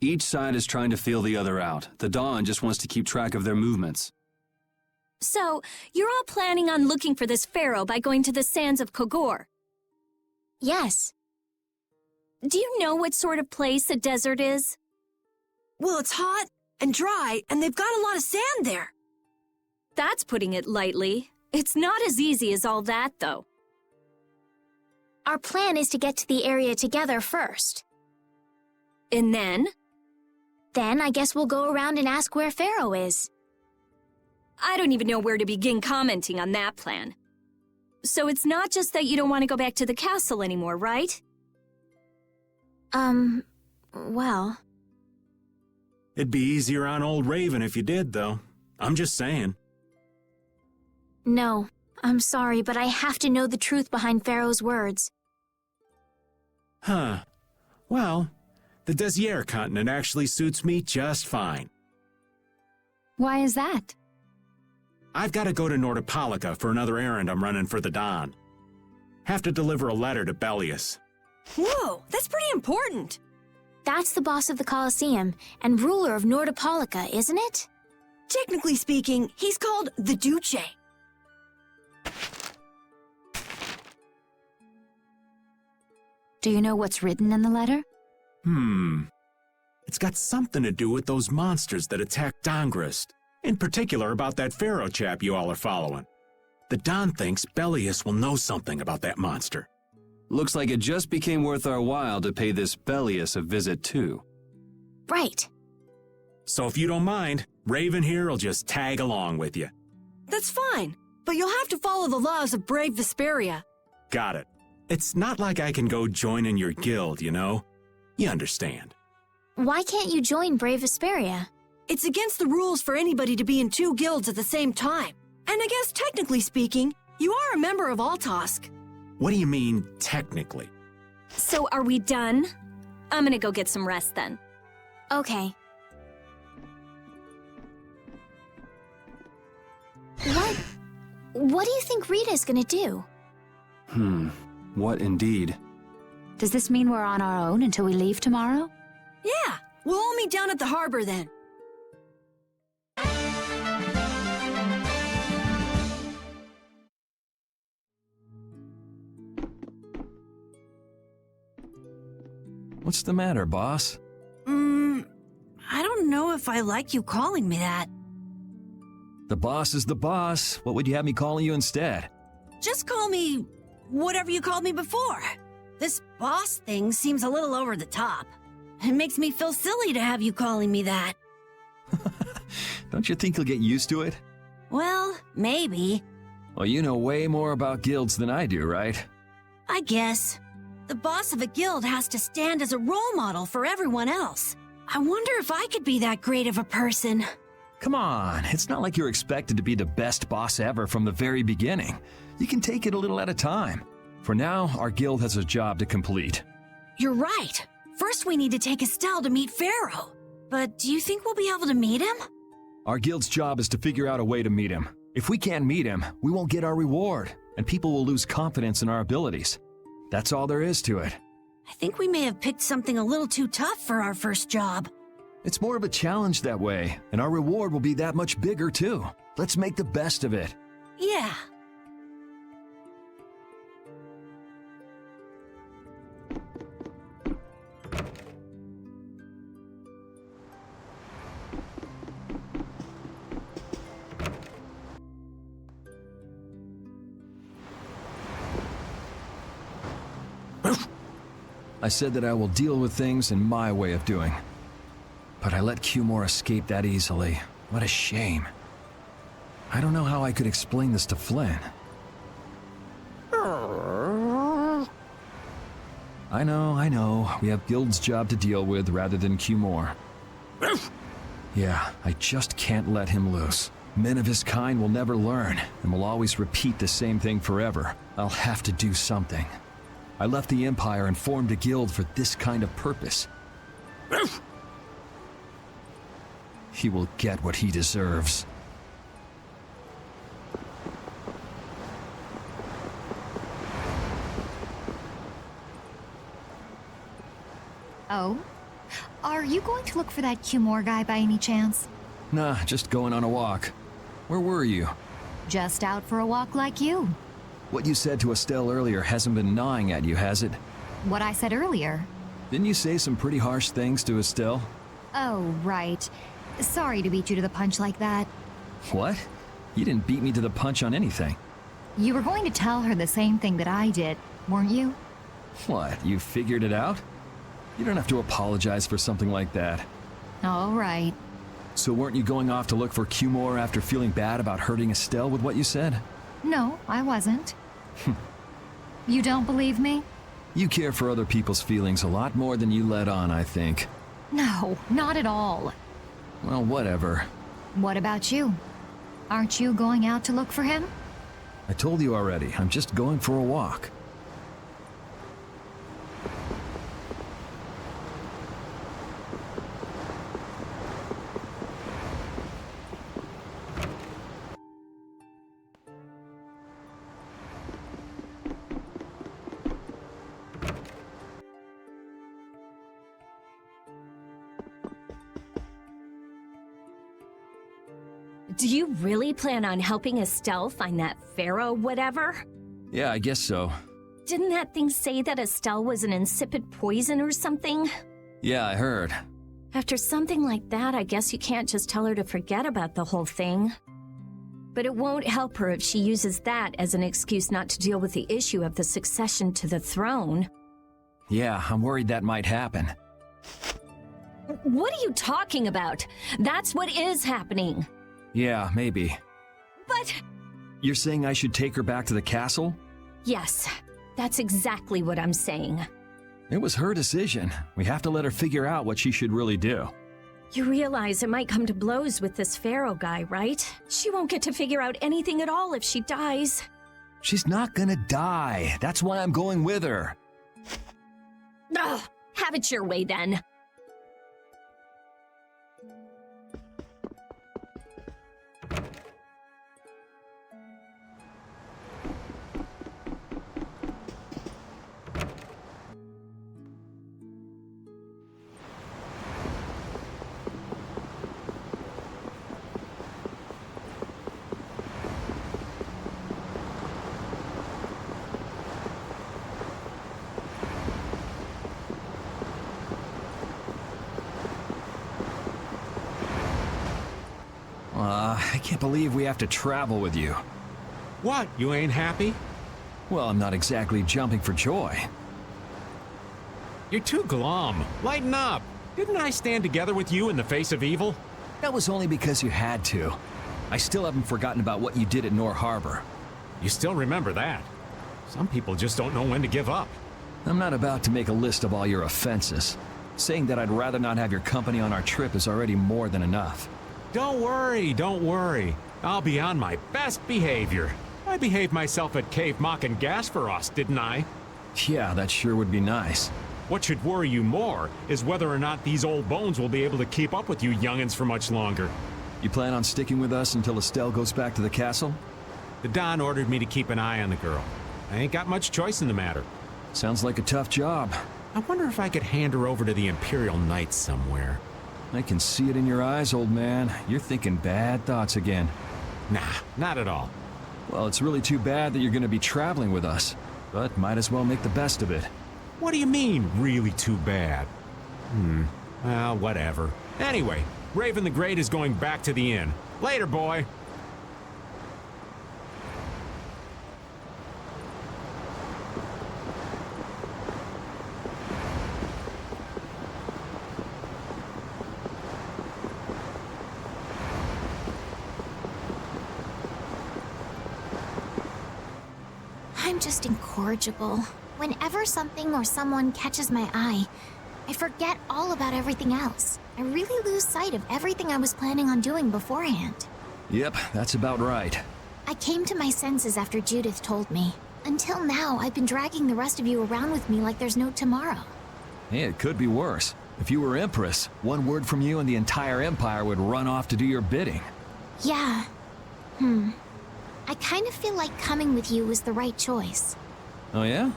Each side is trying to feel the other out. The Dawn just wants to keep track of their movements. So, you're all planning on looking for this pharaoh by going to the sands of Kogor? Yes. Do you know what sort of place a desert is? Well, it's hot and dry, and they've got a lot of sand there. That's putting it lightly. It's not as easy as all that, though. Our plan is to get to the area together first. And then? Then I guess we'll go around and ask where Pharaoh is. I don't even know where to begin commenting on that plan. So it's not just that you don't want to go back to the castle anymore, right? Well... It'd be easier on old Raven if you did, though. I'm just saying. No, I'm sorry, but I have to know the truth behind Pharaoh's words. Huh. Well, the Desier continent actually suits me just fine. Why is that? I've got to go to Nordopolica for another errand I'm running for the Dawn. Have to deliver a letter to Bellius. Whoa, that's pretty important. That's the boss of the Colosseum and ruler of Nordopolica, isn't it? Technically speaking, he's called the Duce. Do you know what's written in the letter? It's got something to do with those monsters that attacked Dongrist. In particular about that Pharaoh chap you all are following. The Don thinks Bellius will know something about that monster. Looks like it just became worth our while to pay this Bellius a visit too. Right. So if you don't mind, Raven here will just tag along with you. That's fine, but you'll have to follow the laws of Brave Vesperia. Got it. It's not like I can go join in your guild, you know? You understand. Why can't you join Brave Vesperia? It's against the rules for anybody to be in two guilds at the same time. And I guess technically speaking, you are a member of Altosk. What do you mean, technically? So are we done? I'm gonna go get some rest then. Okay. What do you think Rita's gonna do? What indeed? Does this mean we're on our own until we leave tomorrow? Yeah, we'll all meet down at the harbor then. What's the matter, boss? I don't know if I like you calling me that. The boss is the boss. What would you have me calling you instead? Just call me whatever you called me before. This boss thing seems a little over the top. It makes me feel silly to have you calling me that. Don't you think you'll get used to it? Well, maybe. Well, you know way more about guilds than I do, right? I guess. The boss of a guild has to stand as a role model for everyone else. I wonder if I could be that great of a person. Come on, it's not like you're expected to be the best boss ever from the very beginning. You can take it a little at a time. For now, our guild has a job to complete. You're right. First we need to take Estelle to meet Pharaoh. But do you think we'll be able to meet him? Our guild's job is to figure out a way to meet him. If we can't meet him, we won't get our reward, and people will lose confidence in our abilities. That's all there is to it. I think we may have picked something a little too tough for our first job. It's more of a challenge that way, and our reward will be that much bigger too. Let's make the best of it. Yeah. I said that I will deal with things in my way of doing. But I let Cumore escape that easily. What a shame. I don't know how I could explain this to Flynn. I know. We have Guild's job to deal with rather than Cumore. Yeah, I just can't let him loose. Men of his kind will never learn, and will always repeat the same thing forever. I'll have to do something. I left the Empire and formed a guild for this kind of purpose. He will get what he deserves. Oh? Are you going to look for that Cumore guy by any chance? Nah, just going on a walk. Where were you? Just out for a walk like you. What you said to Estelle earlier hasn't been gnawing at you, has it? What I said earlier. Didn't you say some pretty harsh things to Estelle? Oh, right. Sorry to beat you to the punch like that. What? You didn't beat me to the punch on anything. You were going to tell her the same thing that I did, weren't you? What, you figured it out? You don't have to apologize for something like that. All right. So weren't you going off to look for Cumore after feeling bad about hurting Estelle with what you said? No, I wasn't. You don't believe me? You care for other people's feelings a lot more than you let on, I think. No, not at all. Well, whatever. What about you? Aren't you going out to look for him? I told you already, I'm just going for a walk. Do you really plan on helping Estelle find that Pharaoh whatever? Yeah, I guess so. Didn't that thing say that Estelle was an insipid poison or something? Yeah, I heard. After something like that, I guess you can't just tell her to forget about the whole thing. But it won't help her if she uses that as an excuse not to deal with the issue of the succession to the throne. Yeah, I'm worried that might happen. What are you talking about? That's what is happening. Yeah, maybe. But... You're saying I should take her back to the castle? Yes, that's exactly what I'm saying. It was her decision. We have to let her figure out what she should really do. You realize it might come to blows with this Pharaoh guy, right? She won't get to figure out anything at all if she dies. She's not gonna die. That's why I'm going with her. Ugh, have it your way then. I can't believe we have to travel with you. What, you ain't happy? Well, I'm not exactly jumping for joy. You're too glum. Lighten up. Didn't I stand together with you in the face of evil? That was only because you had to. I still haven't forgotten about what you did at Nor Harbor. You still remember that. Some people just don't know when to give up. I'm not about to make a list of all your offenses. Saying that I'd rather not have your company on our trip is already more than enough. Don't worry. I'll be on my best behavior. I behaved myself at Cave Mock and Gasperos, didn't I? Yeah, that sure would be nice. What should worry you more is whether or not these old bones will be able to keep up with you youngins for much longer. You plan on sticking with us until Estelle goes back to the castle? The Don ordered me to keep an eye on the girl. I ain't got much choice in the matter. Sounds like a tough job. I wonder if I could hand her over to the Imperial Knights somewhere. I can see it in your eyes, old man. You're thinking bad thoughts again. Nah, not at all. Well, it's really too bad that you're going to be traveling with us, but might as well make the best of it. What do you mean, really too bad? Well, whatever. Anyway, Raven the Great is going back to the inn. Later, boy. I'm just incorrigible. Whenever something or someone catches my eye, I forget all about everything else. I really lose sight of everything I was planning on doing beforehand. Yep, that's about right. I came to my senses after Judith told me. Until now, I've been dragging the rest of you around with me like there's no tomorrow. Hey, it could be worse. If you were Empress, one word from you and the entire Empire would run off to do your bidding. Yeah. I kind of feel like coming with you was the right choice. Oh yeah?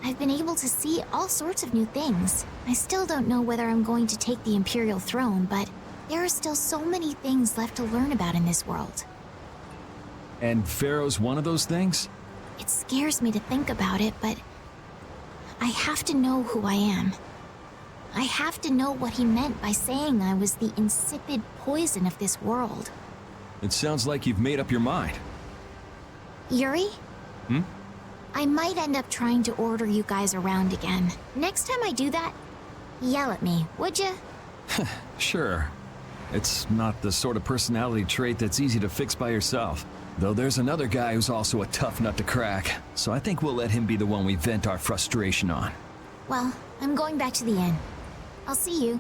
I've been able to see all sorts of new things. I still don't know whether I'm going to take the Imperial throne, but there are still so many things left to learn about in this world. And Pharaoh's one of those things? It scares me to think about it, but I have to know who I am. I have to know what he meant by saying I was the insipid poison of this world. It sounds like you've made up your mind. Yuri? I might end up trying to order you guys around again. Next time I do that, yell at me, would you? Sure. It's not the sort of personality trait that's easy to fix by yourself. Though there's another guy who's also a tough nut to crack, so I think we'll let him be the one we vent our frustration on. Well, I'm going back to the inn. I'll see you.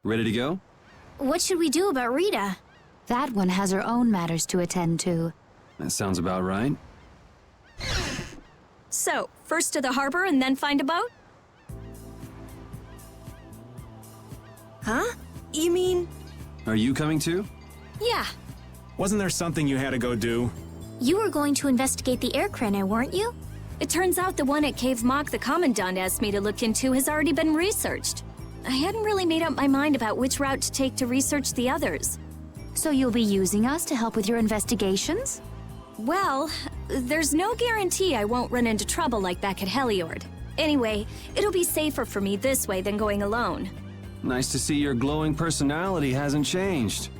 Ready to go? What should we do about Rita? That one has her own matters to attend to. That sounds about right. So, first to the harbor and then find a boat? Huh? You mean... Are you coming too? Yeah. Wasn't there something you had to go do? You were going to investigate the air crenna, weren't you? It turns out the one at Cave Mock the Commandant asked me to look into has already been researched. I hadn't really made up my mind about which route to take to research the others. So you'll be using us to help with your investigations? Well, there's no guarantee I won't run into trouble like back at Heliord. Anyway, it'll be safer for me this way than going alone. Nice to see your glowing personality hasn't changed.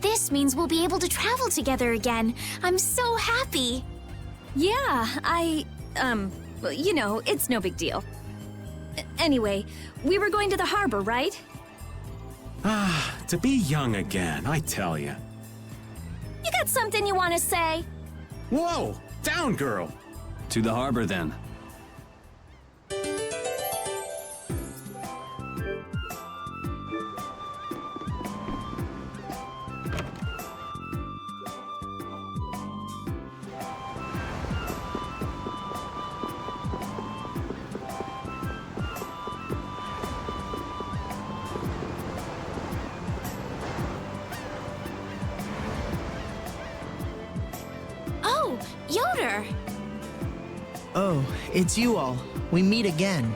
This means we'll be able to travel together again. I'm so happy. Yeah, well, you know, it's no big deal. Anyway, we were going to the harbor, right? To be young again, I tell you. You got something you want to say? Whoa! Down, girl! To the harbor, then. Oh, Yoder! Oh, it's you all. We meet again.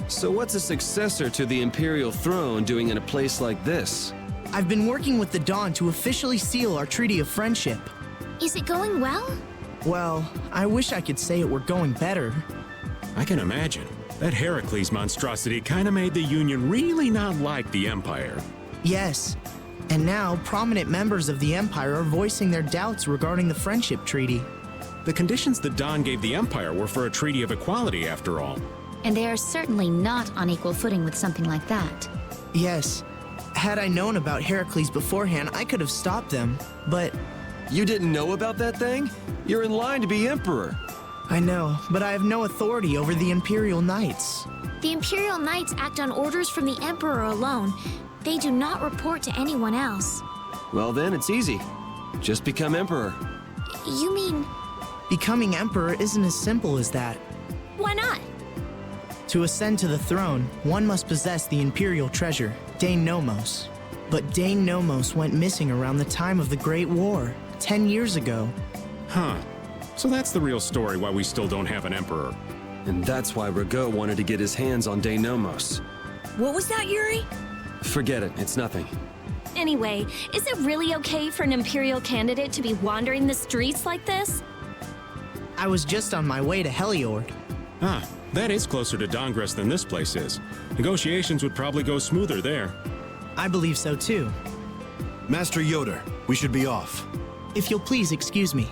So what's a successor to the Imperial throne doing in a place like this? I've been working with the Dawn to officially seal our Treaty of Friendship. Is it going well? Well, I wish I could say it were going better. I can imagine. That Heracles monstrosity kinda made the Union really not like the Empire. Yes. And now, prominent members of the Empire are voicing their doubts regarding the Friendship Treaty. The conditions the Don gave the Empire were for a treaty of equality, after all. And they are certainly not on equal footing with something like that. Yes. Had I known about Heracles beforehand, I could have stopped them, but... You didn't know about that thing? You're in line to be Emperor. I know, but I have no authority over the Imperial Knights. The Imperial Knights act on orders from the Emperor alone. They do not report to anyone else. Well then, it's easy. Just become Emperor. You mean... Becoming Emperor isn't as simple as that. Why not? To ascend to the throne, one must possess the Imperial treasure, Dane Nomos. But Dane Nomos went missing around the time of the Great War, 10 years ago. Huh. So that's the real story why we still don't have an Emperor. And that's why Rago wanted to get his hands on Dane Nomos. What was that, Yuri? Forget it, it's nothing. Anyway, is it really okay for an Imperial candidate to be wandering the streets like this? I was just on my way to Heliord. Ah, that is closer to Dongress than this place is. Negotiations would probably go smoother there. I believe so too. Master Yoder, we should be off. If you'll please excuse me.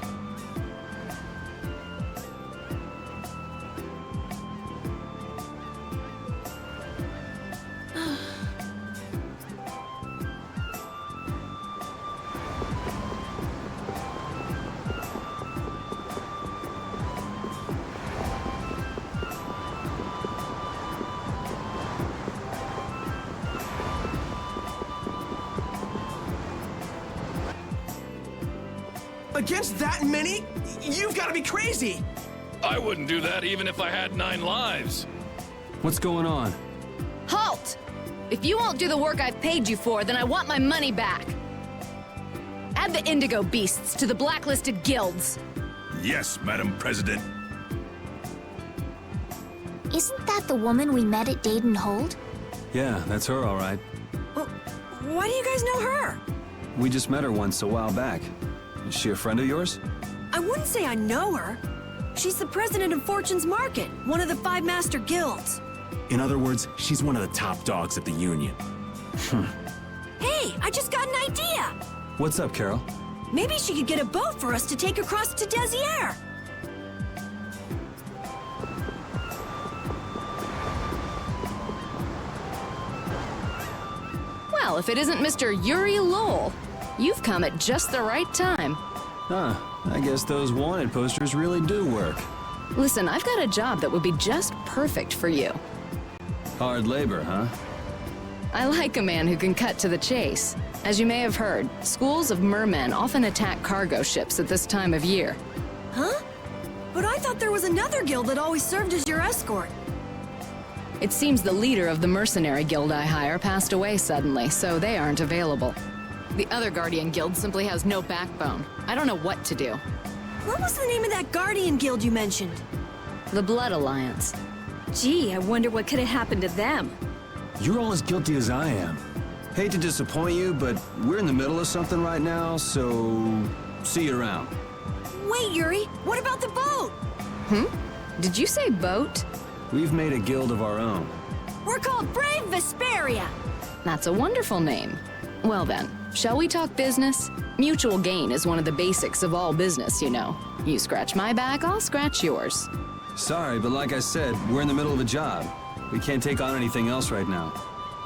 Against that many? You've got to be crazy! I wouldn't do that even if I had 9 lives. What's going on? Halt! If you won't do the work I've paid you for, then I want my money back. Add the Indigo Beasts to the blacklisted guilds. Yes, Madam President. Isn't that the woman we met at Dayton Hold? Yeah, that's her all right. Why do you guys know her? We just met her once a while back. Is she a friend of yours? I wouldn't say I know her. She's the president of Fortune's Market, one of the 5 master guilds. In other words, she's one of the top dogs at the Union. Hey, I just got an idea! What's up, Carol? Maybe she could get a boat for us to take across to Desier. Well, if it isn't Mr. Yuri Lowell, you've come at just the right time. Huh, I guess those wanted posters really do work. Listen, I've got a job that would be just perfect for you. Hard labor, huh? I like a man who can cut to the chase. As you may have heard, schools of mermen often attack cargo ships at this time of year. Huh? But I thought there was another guild that always served as your escort. It seems the leader of the mercenary guild I hire passed away suddenly, so they aren't available. The other Guardian Guild simply has no backbone. I don't know what to do. What was the name of that Guardian Guild you mentioned? The Blood Alliance. Gee, I wonder what could have happened to them. You're all as guilty as I am. Hate to disappoint you, but we're in the middle of something right now, so see you around. Wait, Yuri, what about the boat? Did you say boat? We've made a guild of our own. We're called Brave Vesperia. That's a wonderful name. Well then, shall we talk business? Mutual gain is one of the basics of all business, you know. You scratch my back, I'll scratch yours. Sorry, but like I said, we're in the middle of a job. We can't take on anything else right now.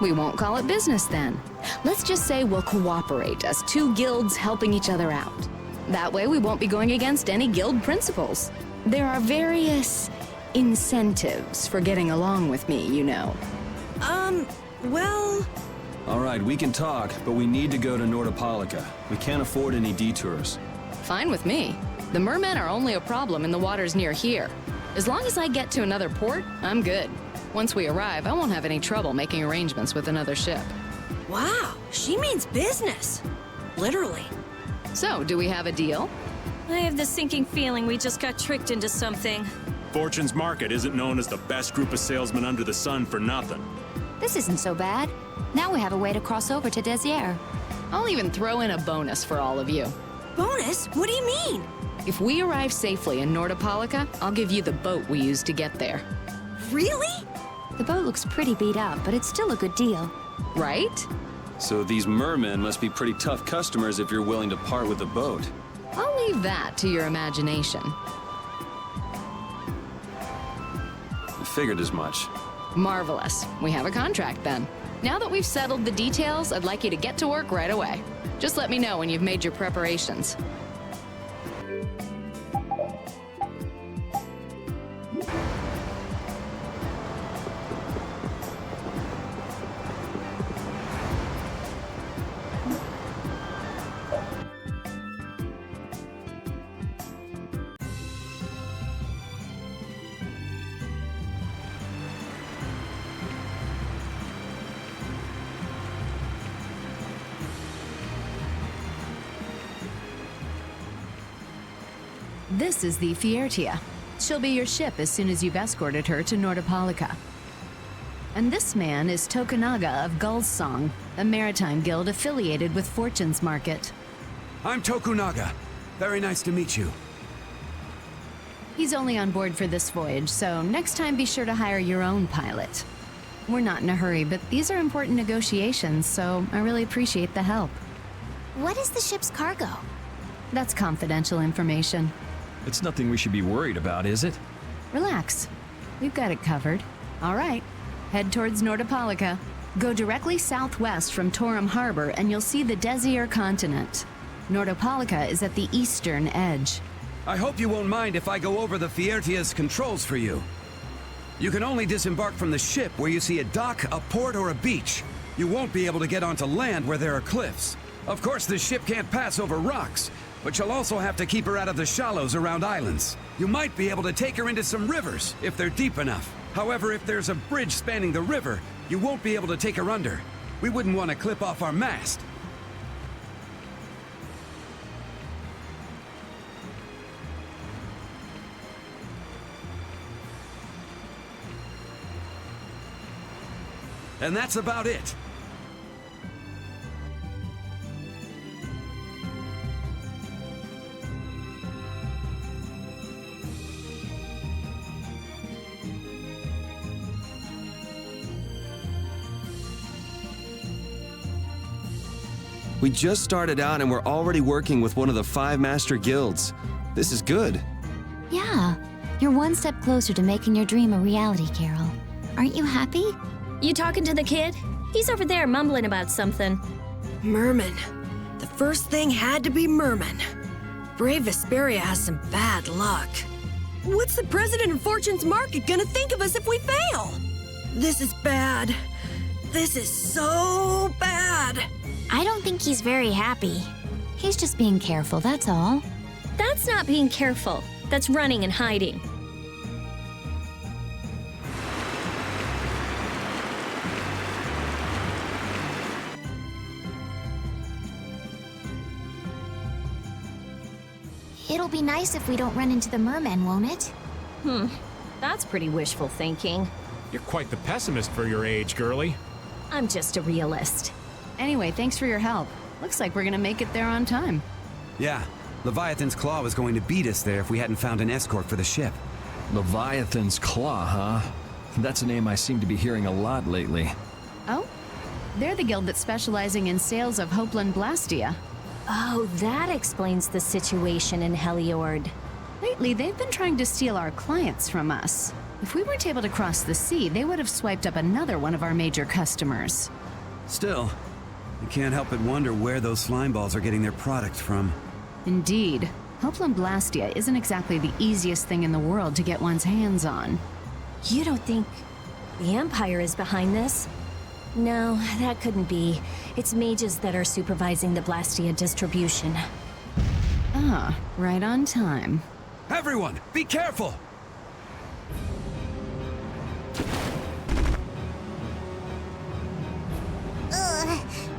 We won't call it business then. Let's just say we'll cooperate as 2 guilds helping each other out. That way we won't be going against any guild principles. There are various incentives for getting along with me, you know. Well... All right, we can talk, but we need to go to Nordopolica. We can't afford any detours. Fine with me. The mermen are only a problem in the waters near here. As long as I get to another port, I'm good. Once we arrive, I won't have any trouble making arrangements with another ship. Wow, she means business. Literally. So, do we have a deal? I have the sinking feeling we just got tricked into something. Fortune's Market isn't known as the best group of salesmen under the sun for nothing. This isn't so bad. Now we have a way to cross over to Desier. I'll even throw in a bonus for all of you. Bonus? What do you mean? If we arrive safely in Nordopolica, I'll give you the boat we used to get there. Really? The boat looks pretty beat up, but it's still a good deal. Right? So these mermen must be pretty tough customers if you're willing to part with the boat. I'll leave that to your imagination. I figured as much. Marvelous. We have a contract then. Now that we've settled the details, I'd like you to get to work right away. Just let me know when you've made your preparations. This is the Fiertia. She'll be your ship as soon as you've escorted her to Nordopolica. And this man is Tokunaga of Gull's Song, a maritime guild affiliated with Fortune's Market. I'm Tokunaga. Very nice to meet you. He's only on board for this voyage, so next time be sure to hire your own pilot. We're not in a hurry, but these are important negotiations, so I really appreciate the help. What is the ship's cargo? That's confidential information. It's nothing we should be worried about, is it? Relax. We've got it covered. All right. Head towards Nordopolica. Go directly southwest from Torum Harbor and you'll see the Desir continent. Nordopolica is at the eastern edge. I hope you won't mind if I go over the Fiertia's controls for you. You can only disembark from the ship where you see a dock, a port, or a beach. You won't be able to get onto land where there are cliffs. Of course, the ship can't pass over rocks, but you'll also have to keep her out of the shallows around islands. You might be able to take her into some rivers, if they're deep enough. However, if there's a bridge spanning the river, you won't be able to take her under. We wouldn't want to clip off our mast. And that's about it. We just started out and we're already working with one of the 5 master guilds. This is good. Yeah, you're one step closer to making your dream a reality, Carol. Aren't you happy? You talking to the kid? He's over there mumbling about something. Merman. The first thing had to be Merman. Brave Vesperia has some bad luck. What's the president of Fortune's Market gonna think of us if we fail? This is bad. This is so bad. I don't think he's very happy. He's just being careful, that's all. That's not being careful. That's running and hiding. It'll be nice if we don't run into the mermen, won't it? That's pretty wishful thinking. You're quite the pessimist for your age, girlie. I'm just a realist. Anyway, thanks for your help. Looks like we're gonna make it there on time. Yeah, Leviathan's Claw was going to beat us there if we hadn't found an escort for the ship. Leviathan's Claw, huh? That's a name I seem to be hearing a lot lately. Oh? They're the guild that's specializing in sales of Hopeland Blastia. Oh, that explains the situation in Heliord. Lately, they've been trying to steal our clients from us. If we weren't able to cross the sea, they would have swiped up another one of our major customers. Still, you can't help but wonder where those slime balls are getting their product from. Indeed. Hopeland Blastia isn't exactly the easiest thing in the world to get one's hands on. You don't think the Empire is behind this? No, that couldn't be. It's mages that are supervising the Blastia distribution. Ah, right on time. Everyone, be careful!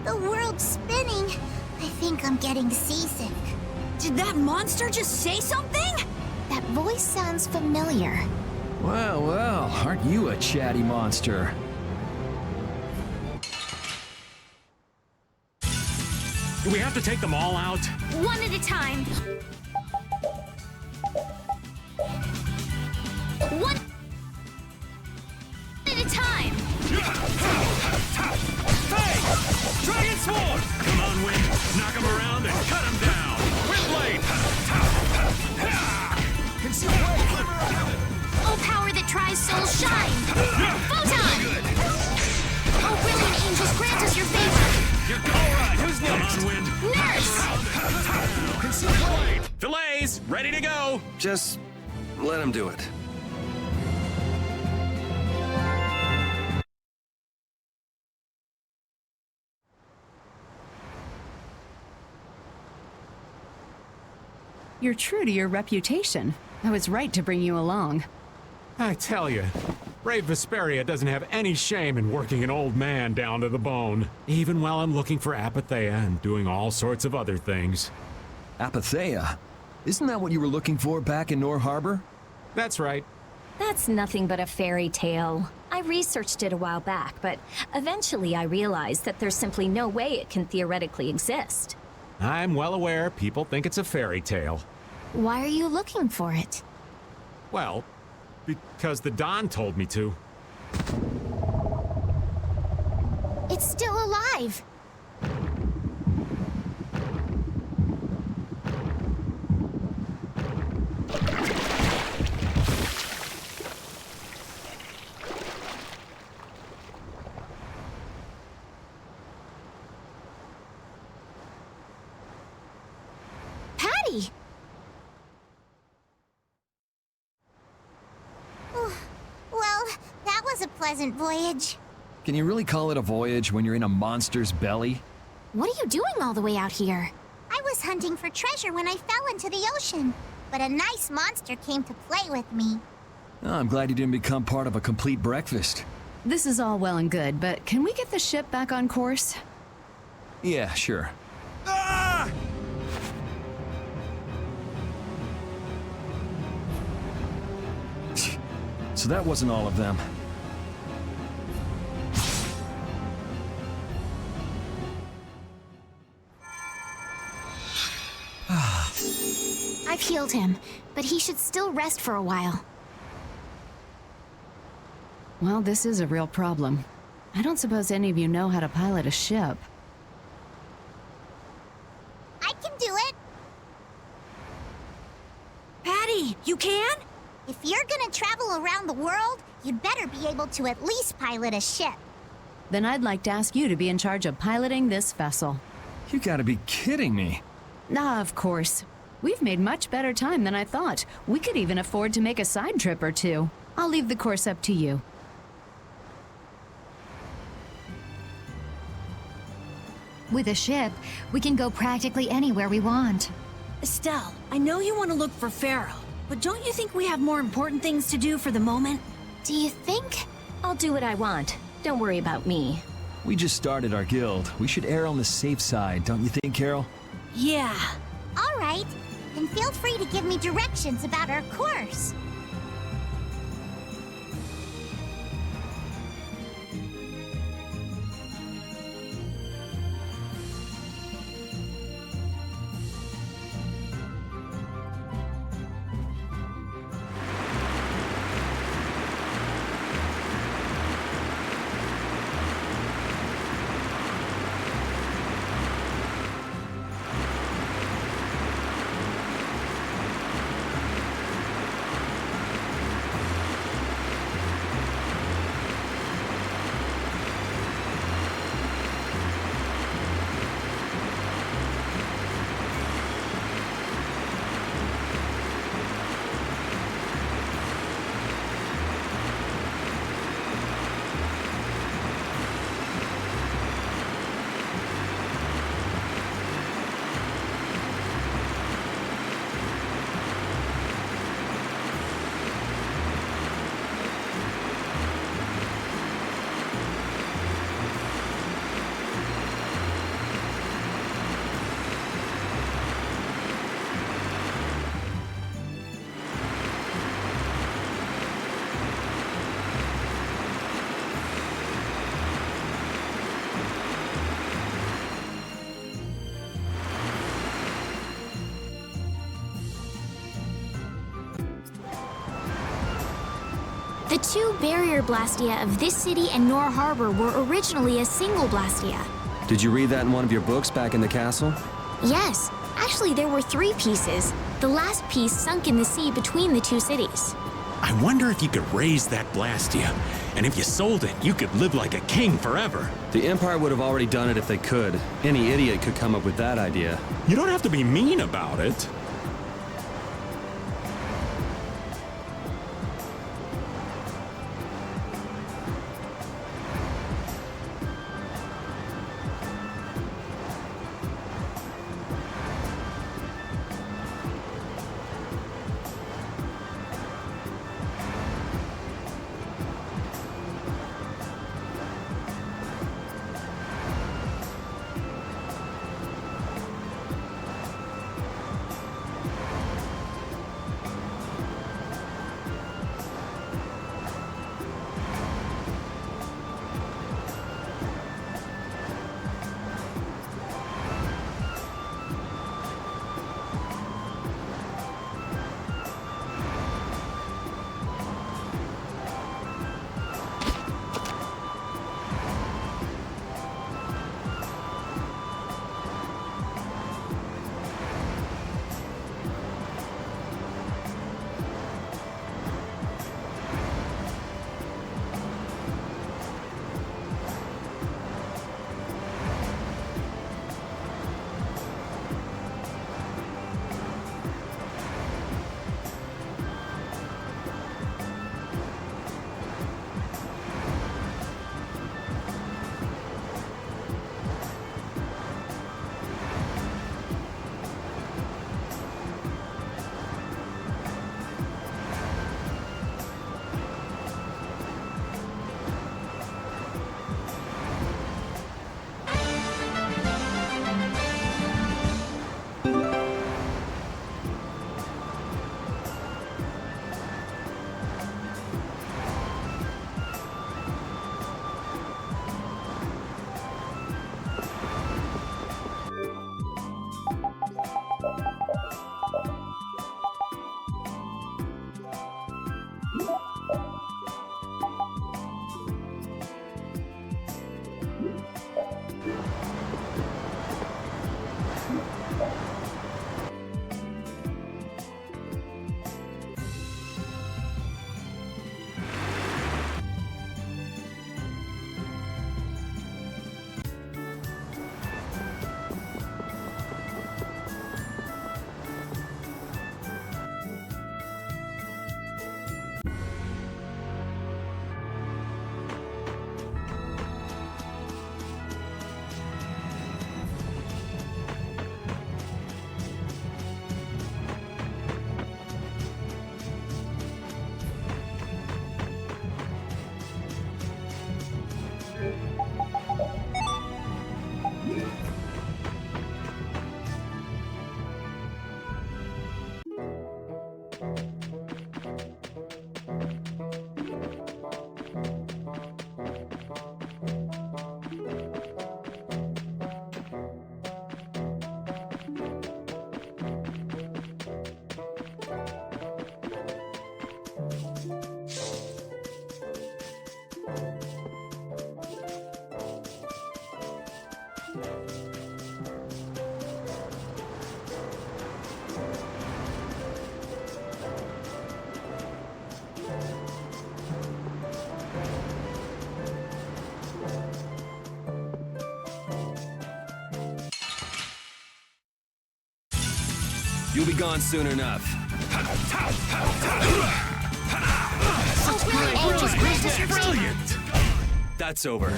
The world's spinning. I think I'm getting seasick. Did that monster just say something? That voice sounds familiar. Well, well, aren't you a chatty monster? Do we have to take them all out? One at a time. One at a time. Hey! Dragon Sword! Come on, Wind. Knock them around and cut them down. Windblade! Fillets, ready to go! Just let him do it. You're true to your reputation. I was right to bring you along. I tell you, Brave Vesperia doesn't have any shame in working an old man down to the bone, even while I'm looking for Apatheia and doing all sorts of other things. Apatheia? Isn't that what you were looking for back in Nor Harbor? That's right. That's nothing but a fairy tale. I researched it a while back, but eventually I realized that there's simply no way it can theoretically exist. I'm well aware people think it's a fairy tale. Why are you looking for it? Well, because the Don told me to. It's still alive! Patty! Well, that was a pleasant voyage. Can you really call it a voyage when you're in a monster's belly? What are you doing all the way out here? I was hunting for treasure when I fell into the ocean, but a nice monster came to play with me. Oh, I'm glad you didn't become part of a complete breakfast. This is all well and good, but can we get the ship back on course? Yeah, sure. Ah! So that wasn't all of them. I've healed him, but he should still rest for a while. Well, this is a real problem. I don't suppose any of you know how to pilot a ship. I can do it. Patty, you can? If you're gonna travel around the world, you'd better be able to at least pilot a ship. Then I'd like to ask you to be in charge of piloting this vessel. You gotta be kidding me. Ah, of course. We've made much better time than I thought. We could even afford to make a side trip or two. I'll leave the course up to you. With a ship, we can go practically anywhere we want. Estelle, I know you want to look for Pharaoh, but don't you think we have more important things to do for the moment? Do you think? I'll do what I want. Don't worry about me. We just started our guild. We should err on the safe side, don't you think, Carol? Yeah. All right, then feel free to give me directions about our course. The two barrier blastia of this city and Nor Harbor were originally a single blastia. Did you read that in one of your books back in the castle? Yes, actually there were 3 pieces. The last piece sunk in the sea between the two cities. I wonder if you could raise that blastia And if you sold it, you could live like a king forever. The Empire would have already done it if they could. Any idiot could come up with that idea. You don't have to be mean about it. You'll be gone soon enough. Brilliant! That's over.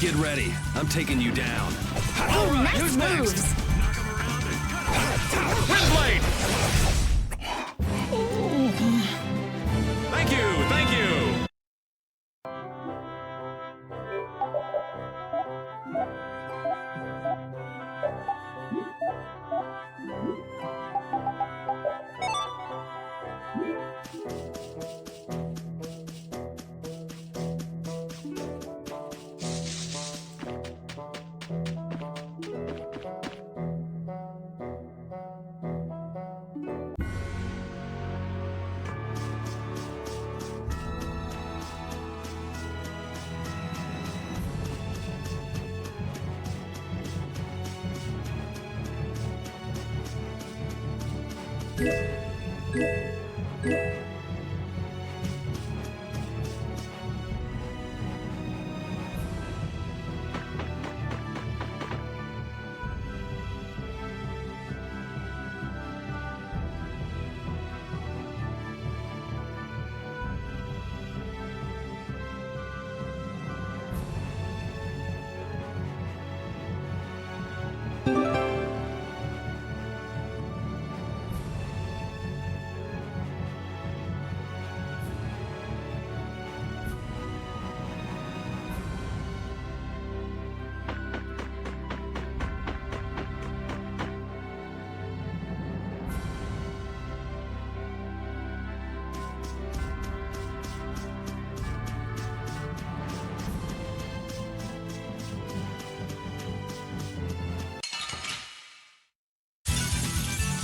Get ready. I'm taking you down. All right, nice who's moves. next? Knock him around and cut him. Windblade! Thank you, thank you.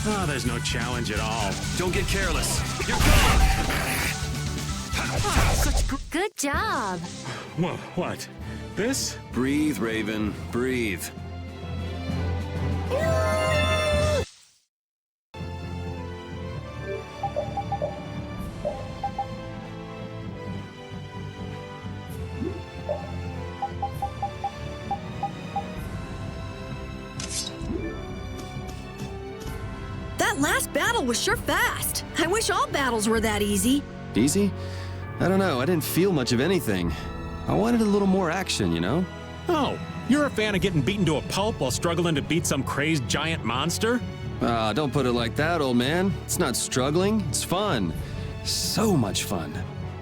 Oh, there's no challenge at all. Don't get careless. You're Good job. What? This? Breathe, Raven. Breathe. That last battle was sure fast. I wish all battles were that easy. Easy? I don't know. I didn't feel much of anything. I wanted a little more action, you know? Oh, you're a fan of getting beaten to a pulp while struggling to beat some crazed giant monster? Ah, don't put it like that, old man. It's not struggling. It's fun. So much fun.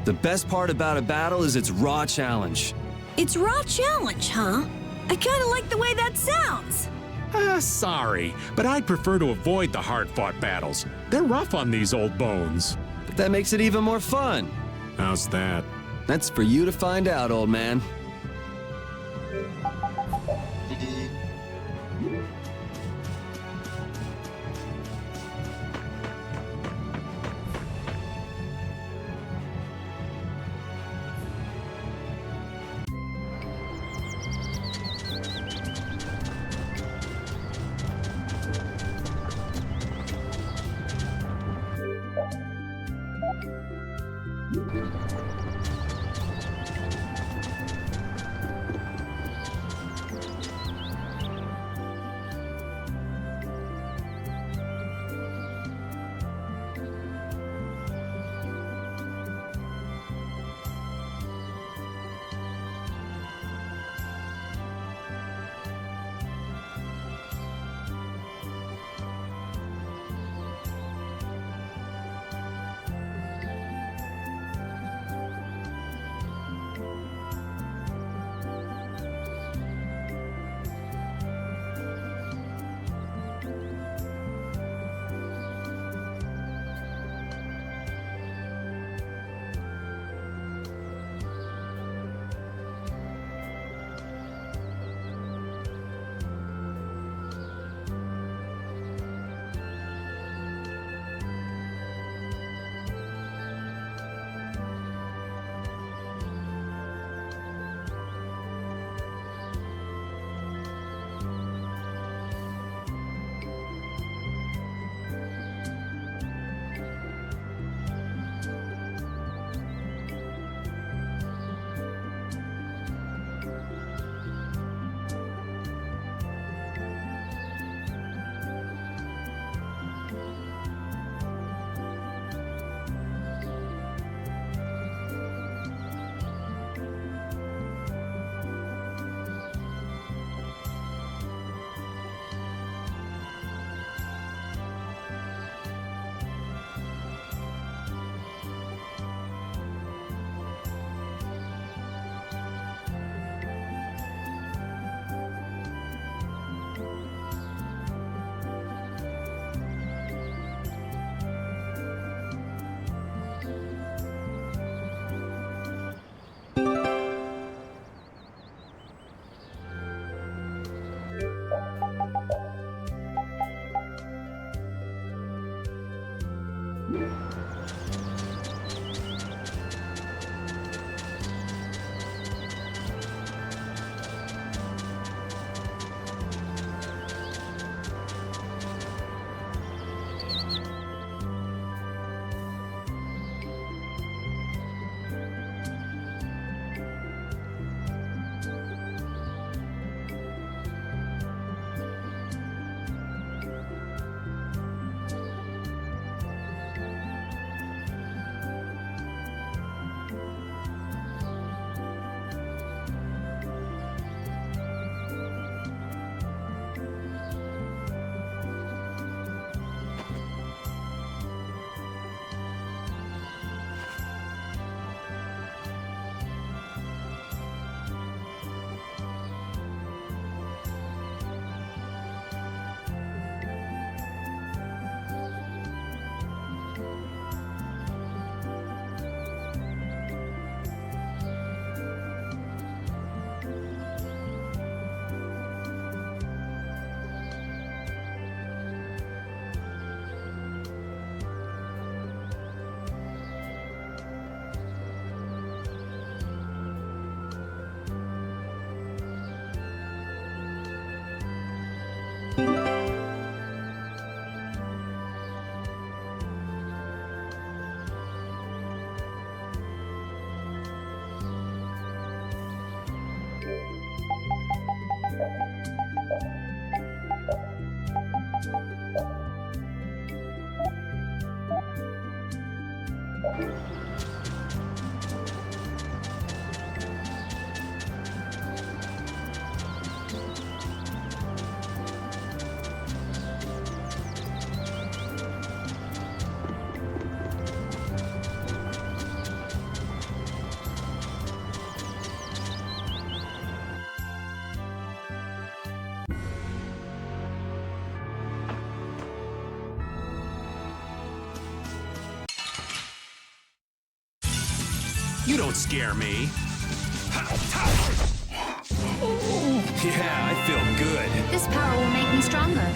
The best part about a battle is its raw challenge. It's raw challenge, huh? I kind of like the way that sounds. Sorry, but I'd prefer to avoid the hard-fought battles. They're rough on these old bones. But that makes it even more fun. How's that? That's for you to find out, old man. You don't scare me. Yeah, I feel good. This power will make me stronger.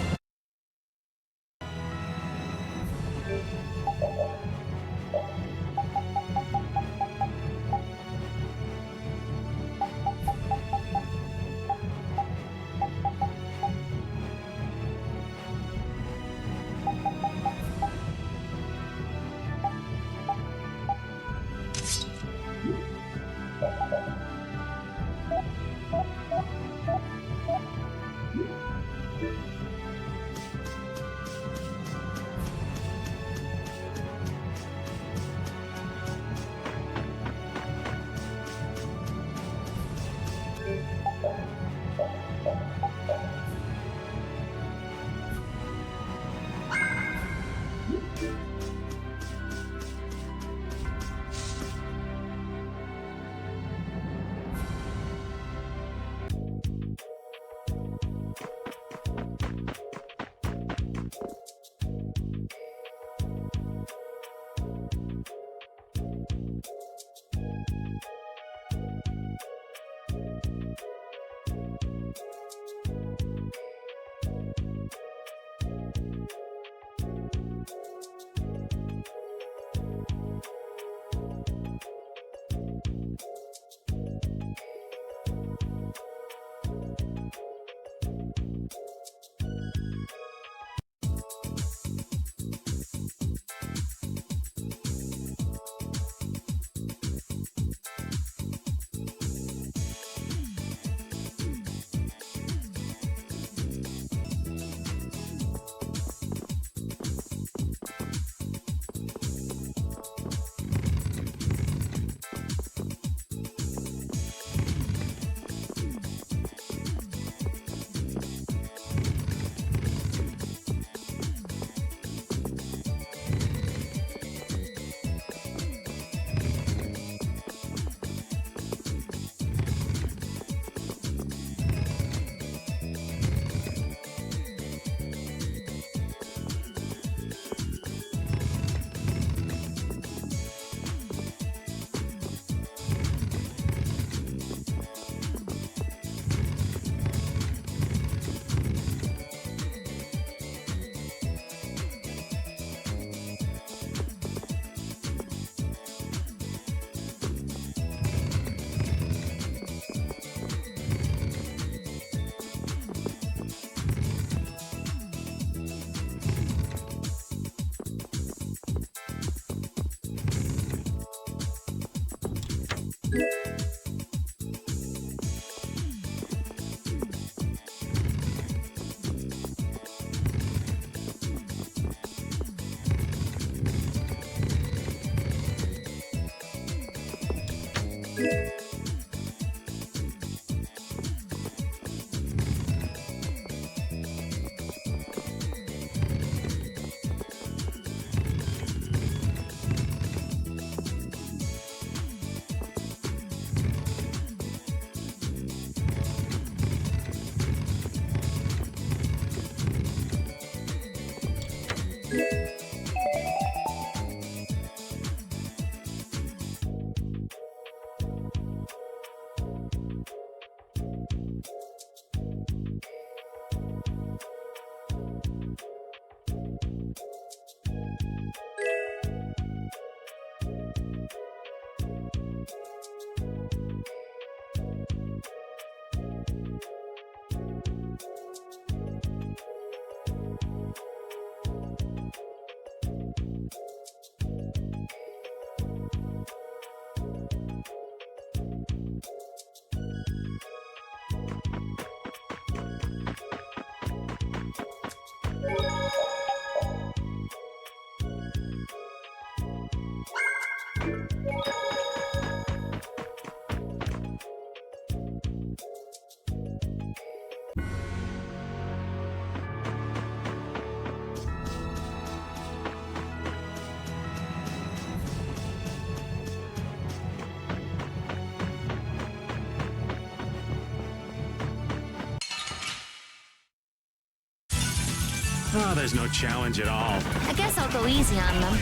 Oh, there's no challenge at all. I guess I'll go easy on them.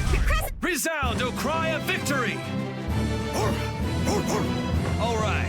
Resound, O cry of victory! All right.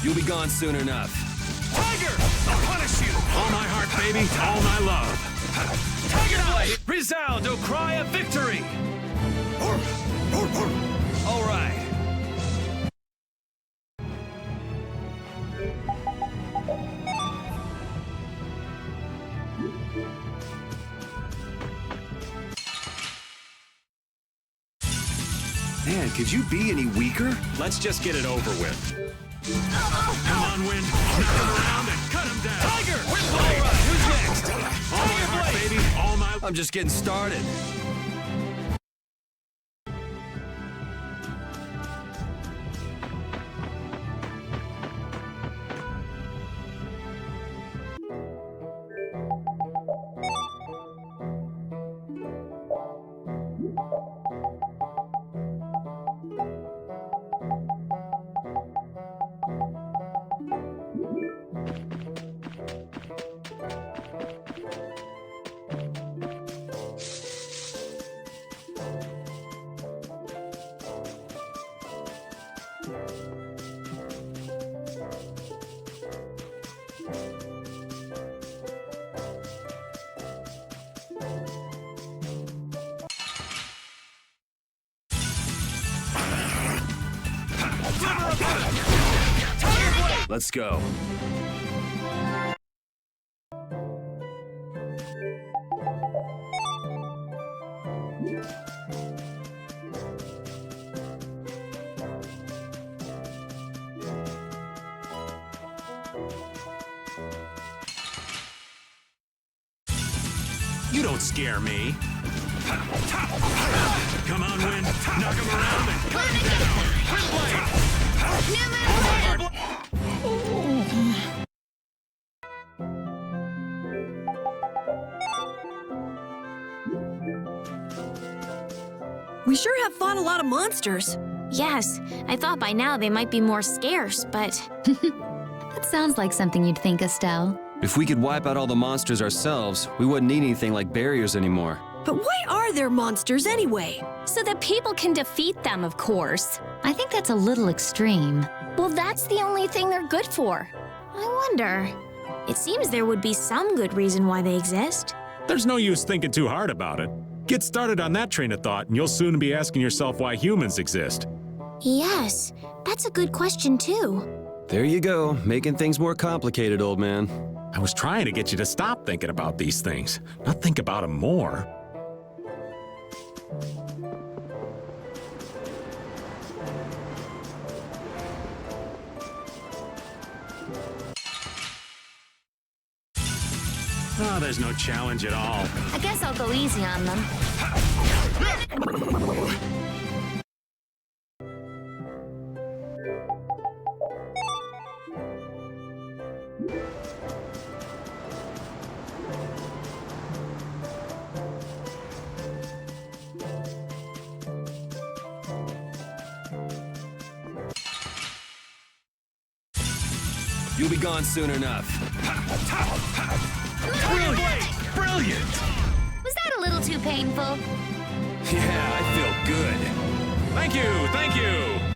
You'll be gone soon enough. Tiger! I'll punish you! All my heart, baby. All my love. Tiger Blade! Resound, O cry of victory! All right. Man, could you be any weaker? Let's just get it over with. Come on, Wind. Knock him around and cut him down. Tiger! All right, who's next? All my heart, baby. All my... I'm just getting started. Let's go. You don't scare me. Come on, Wind. Knock him around and cut him down. We sure have fought a lot of monsters. Yes, I thought by now they might be more scarce, but... That sounds like something you'd think, Estelle. If we could wipe out all the monsters ourselves, we wouldn't need anything like barriers anymore. But why are there monsters anyway? So that people can defeat them, of course. I think that's a little extreme. Well, that's the only thing they're good for. I wonder. It seems there would be some good reason why they exist. There's no use thinking too hard about it. Get started on that train of thought, and you'll soon be asking yourself why humans exist. Yes, that's a good question, too. There you go, making things more complicated, old man. I was trying to get you to stop thinking about these things, not think about them more. Oh, there's no challenge at all. I guess I'll go easy on them. You'll be gone soon enough. Brilliant! Brilliant! Was that a little too painful? Yeah, I feel good. Thank you! Thank you!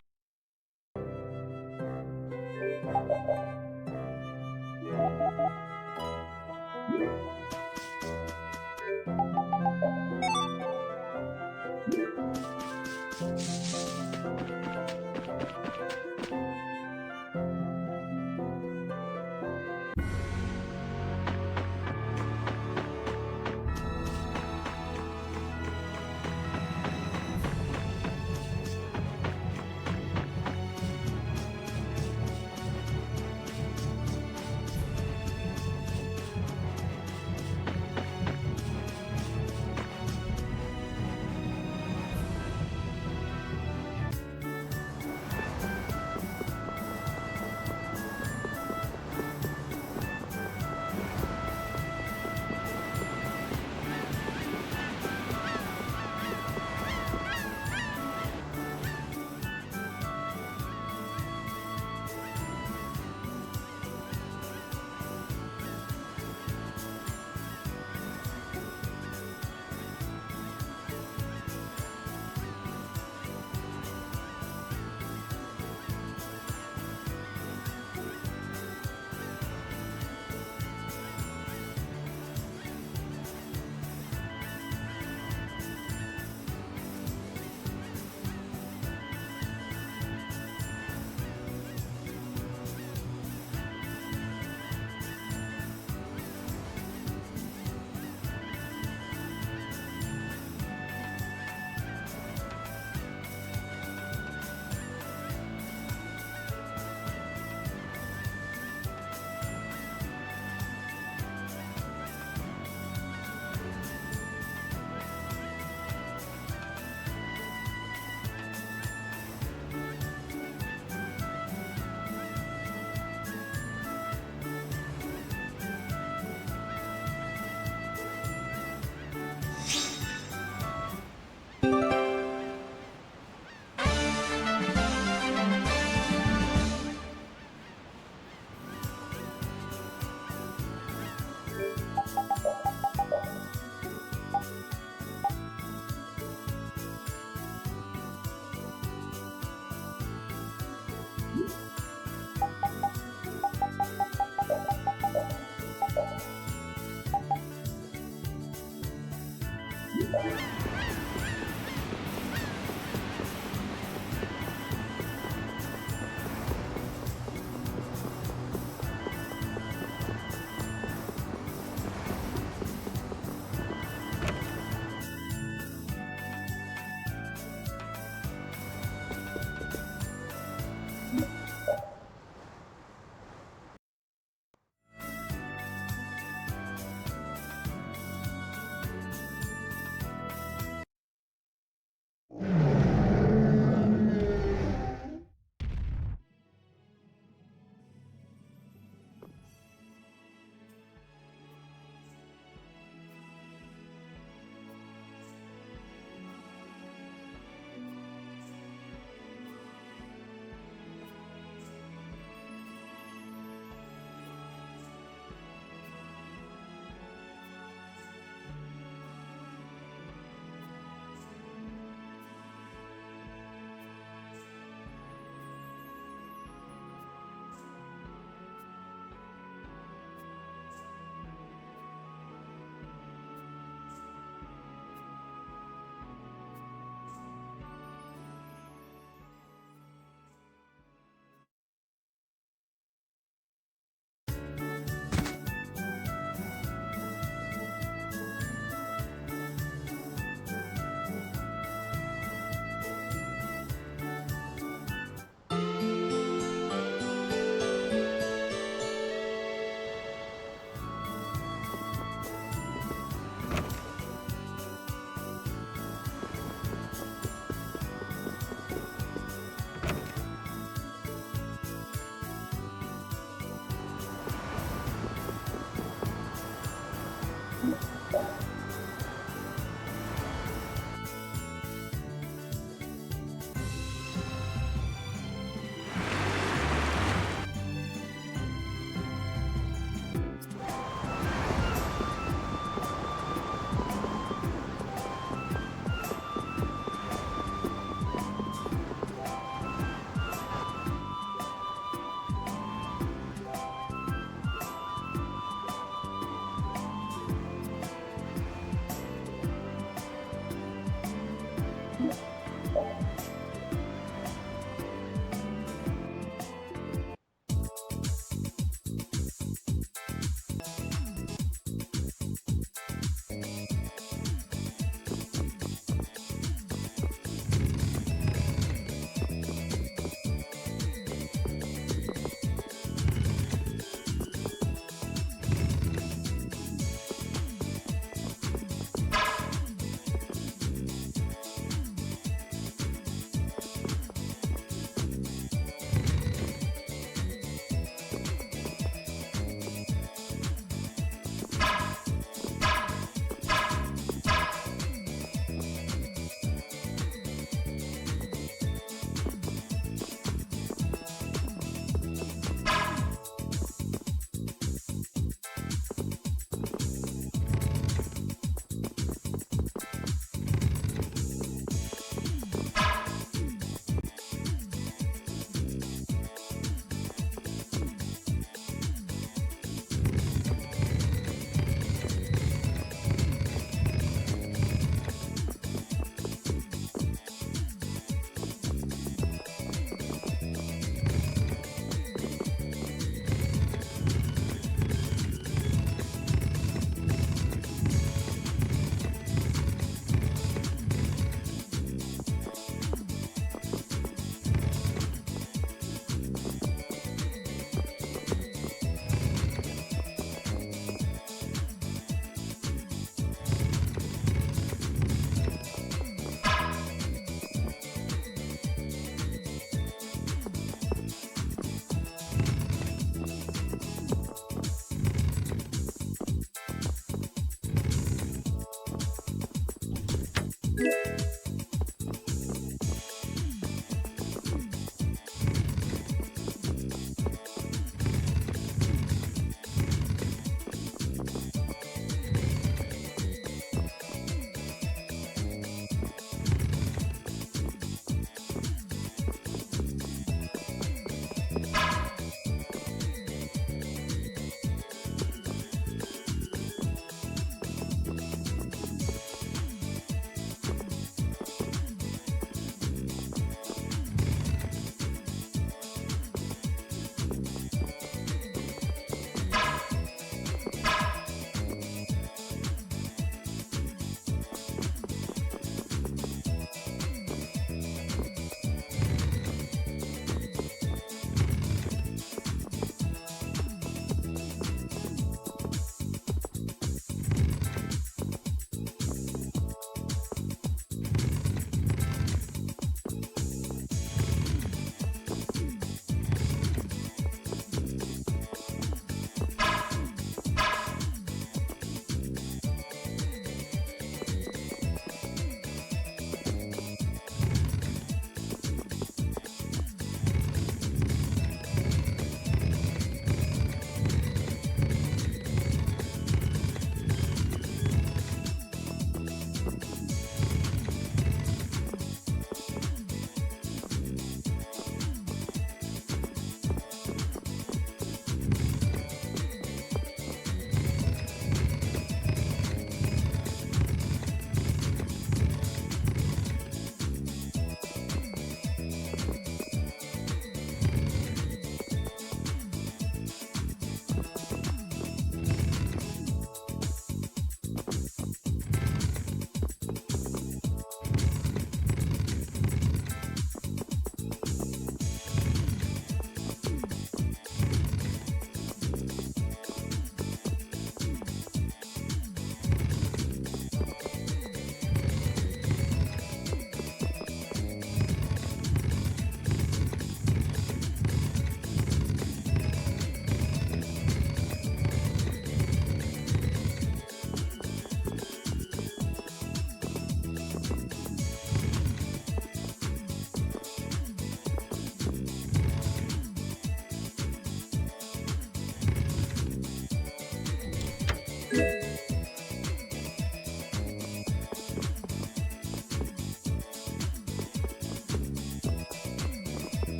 you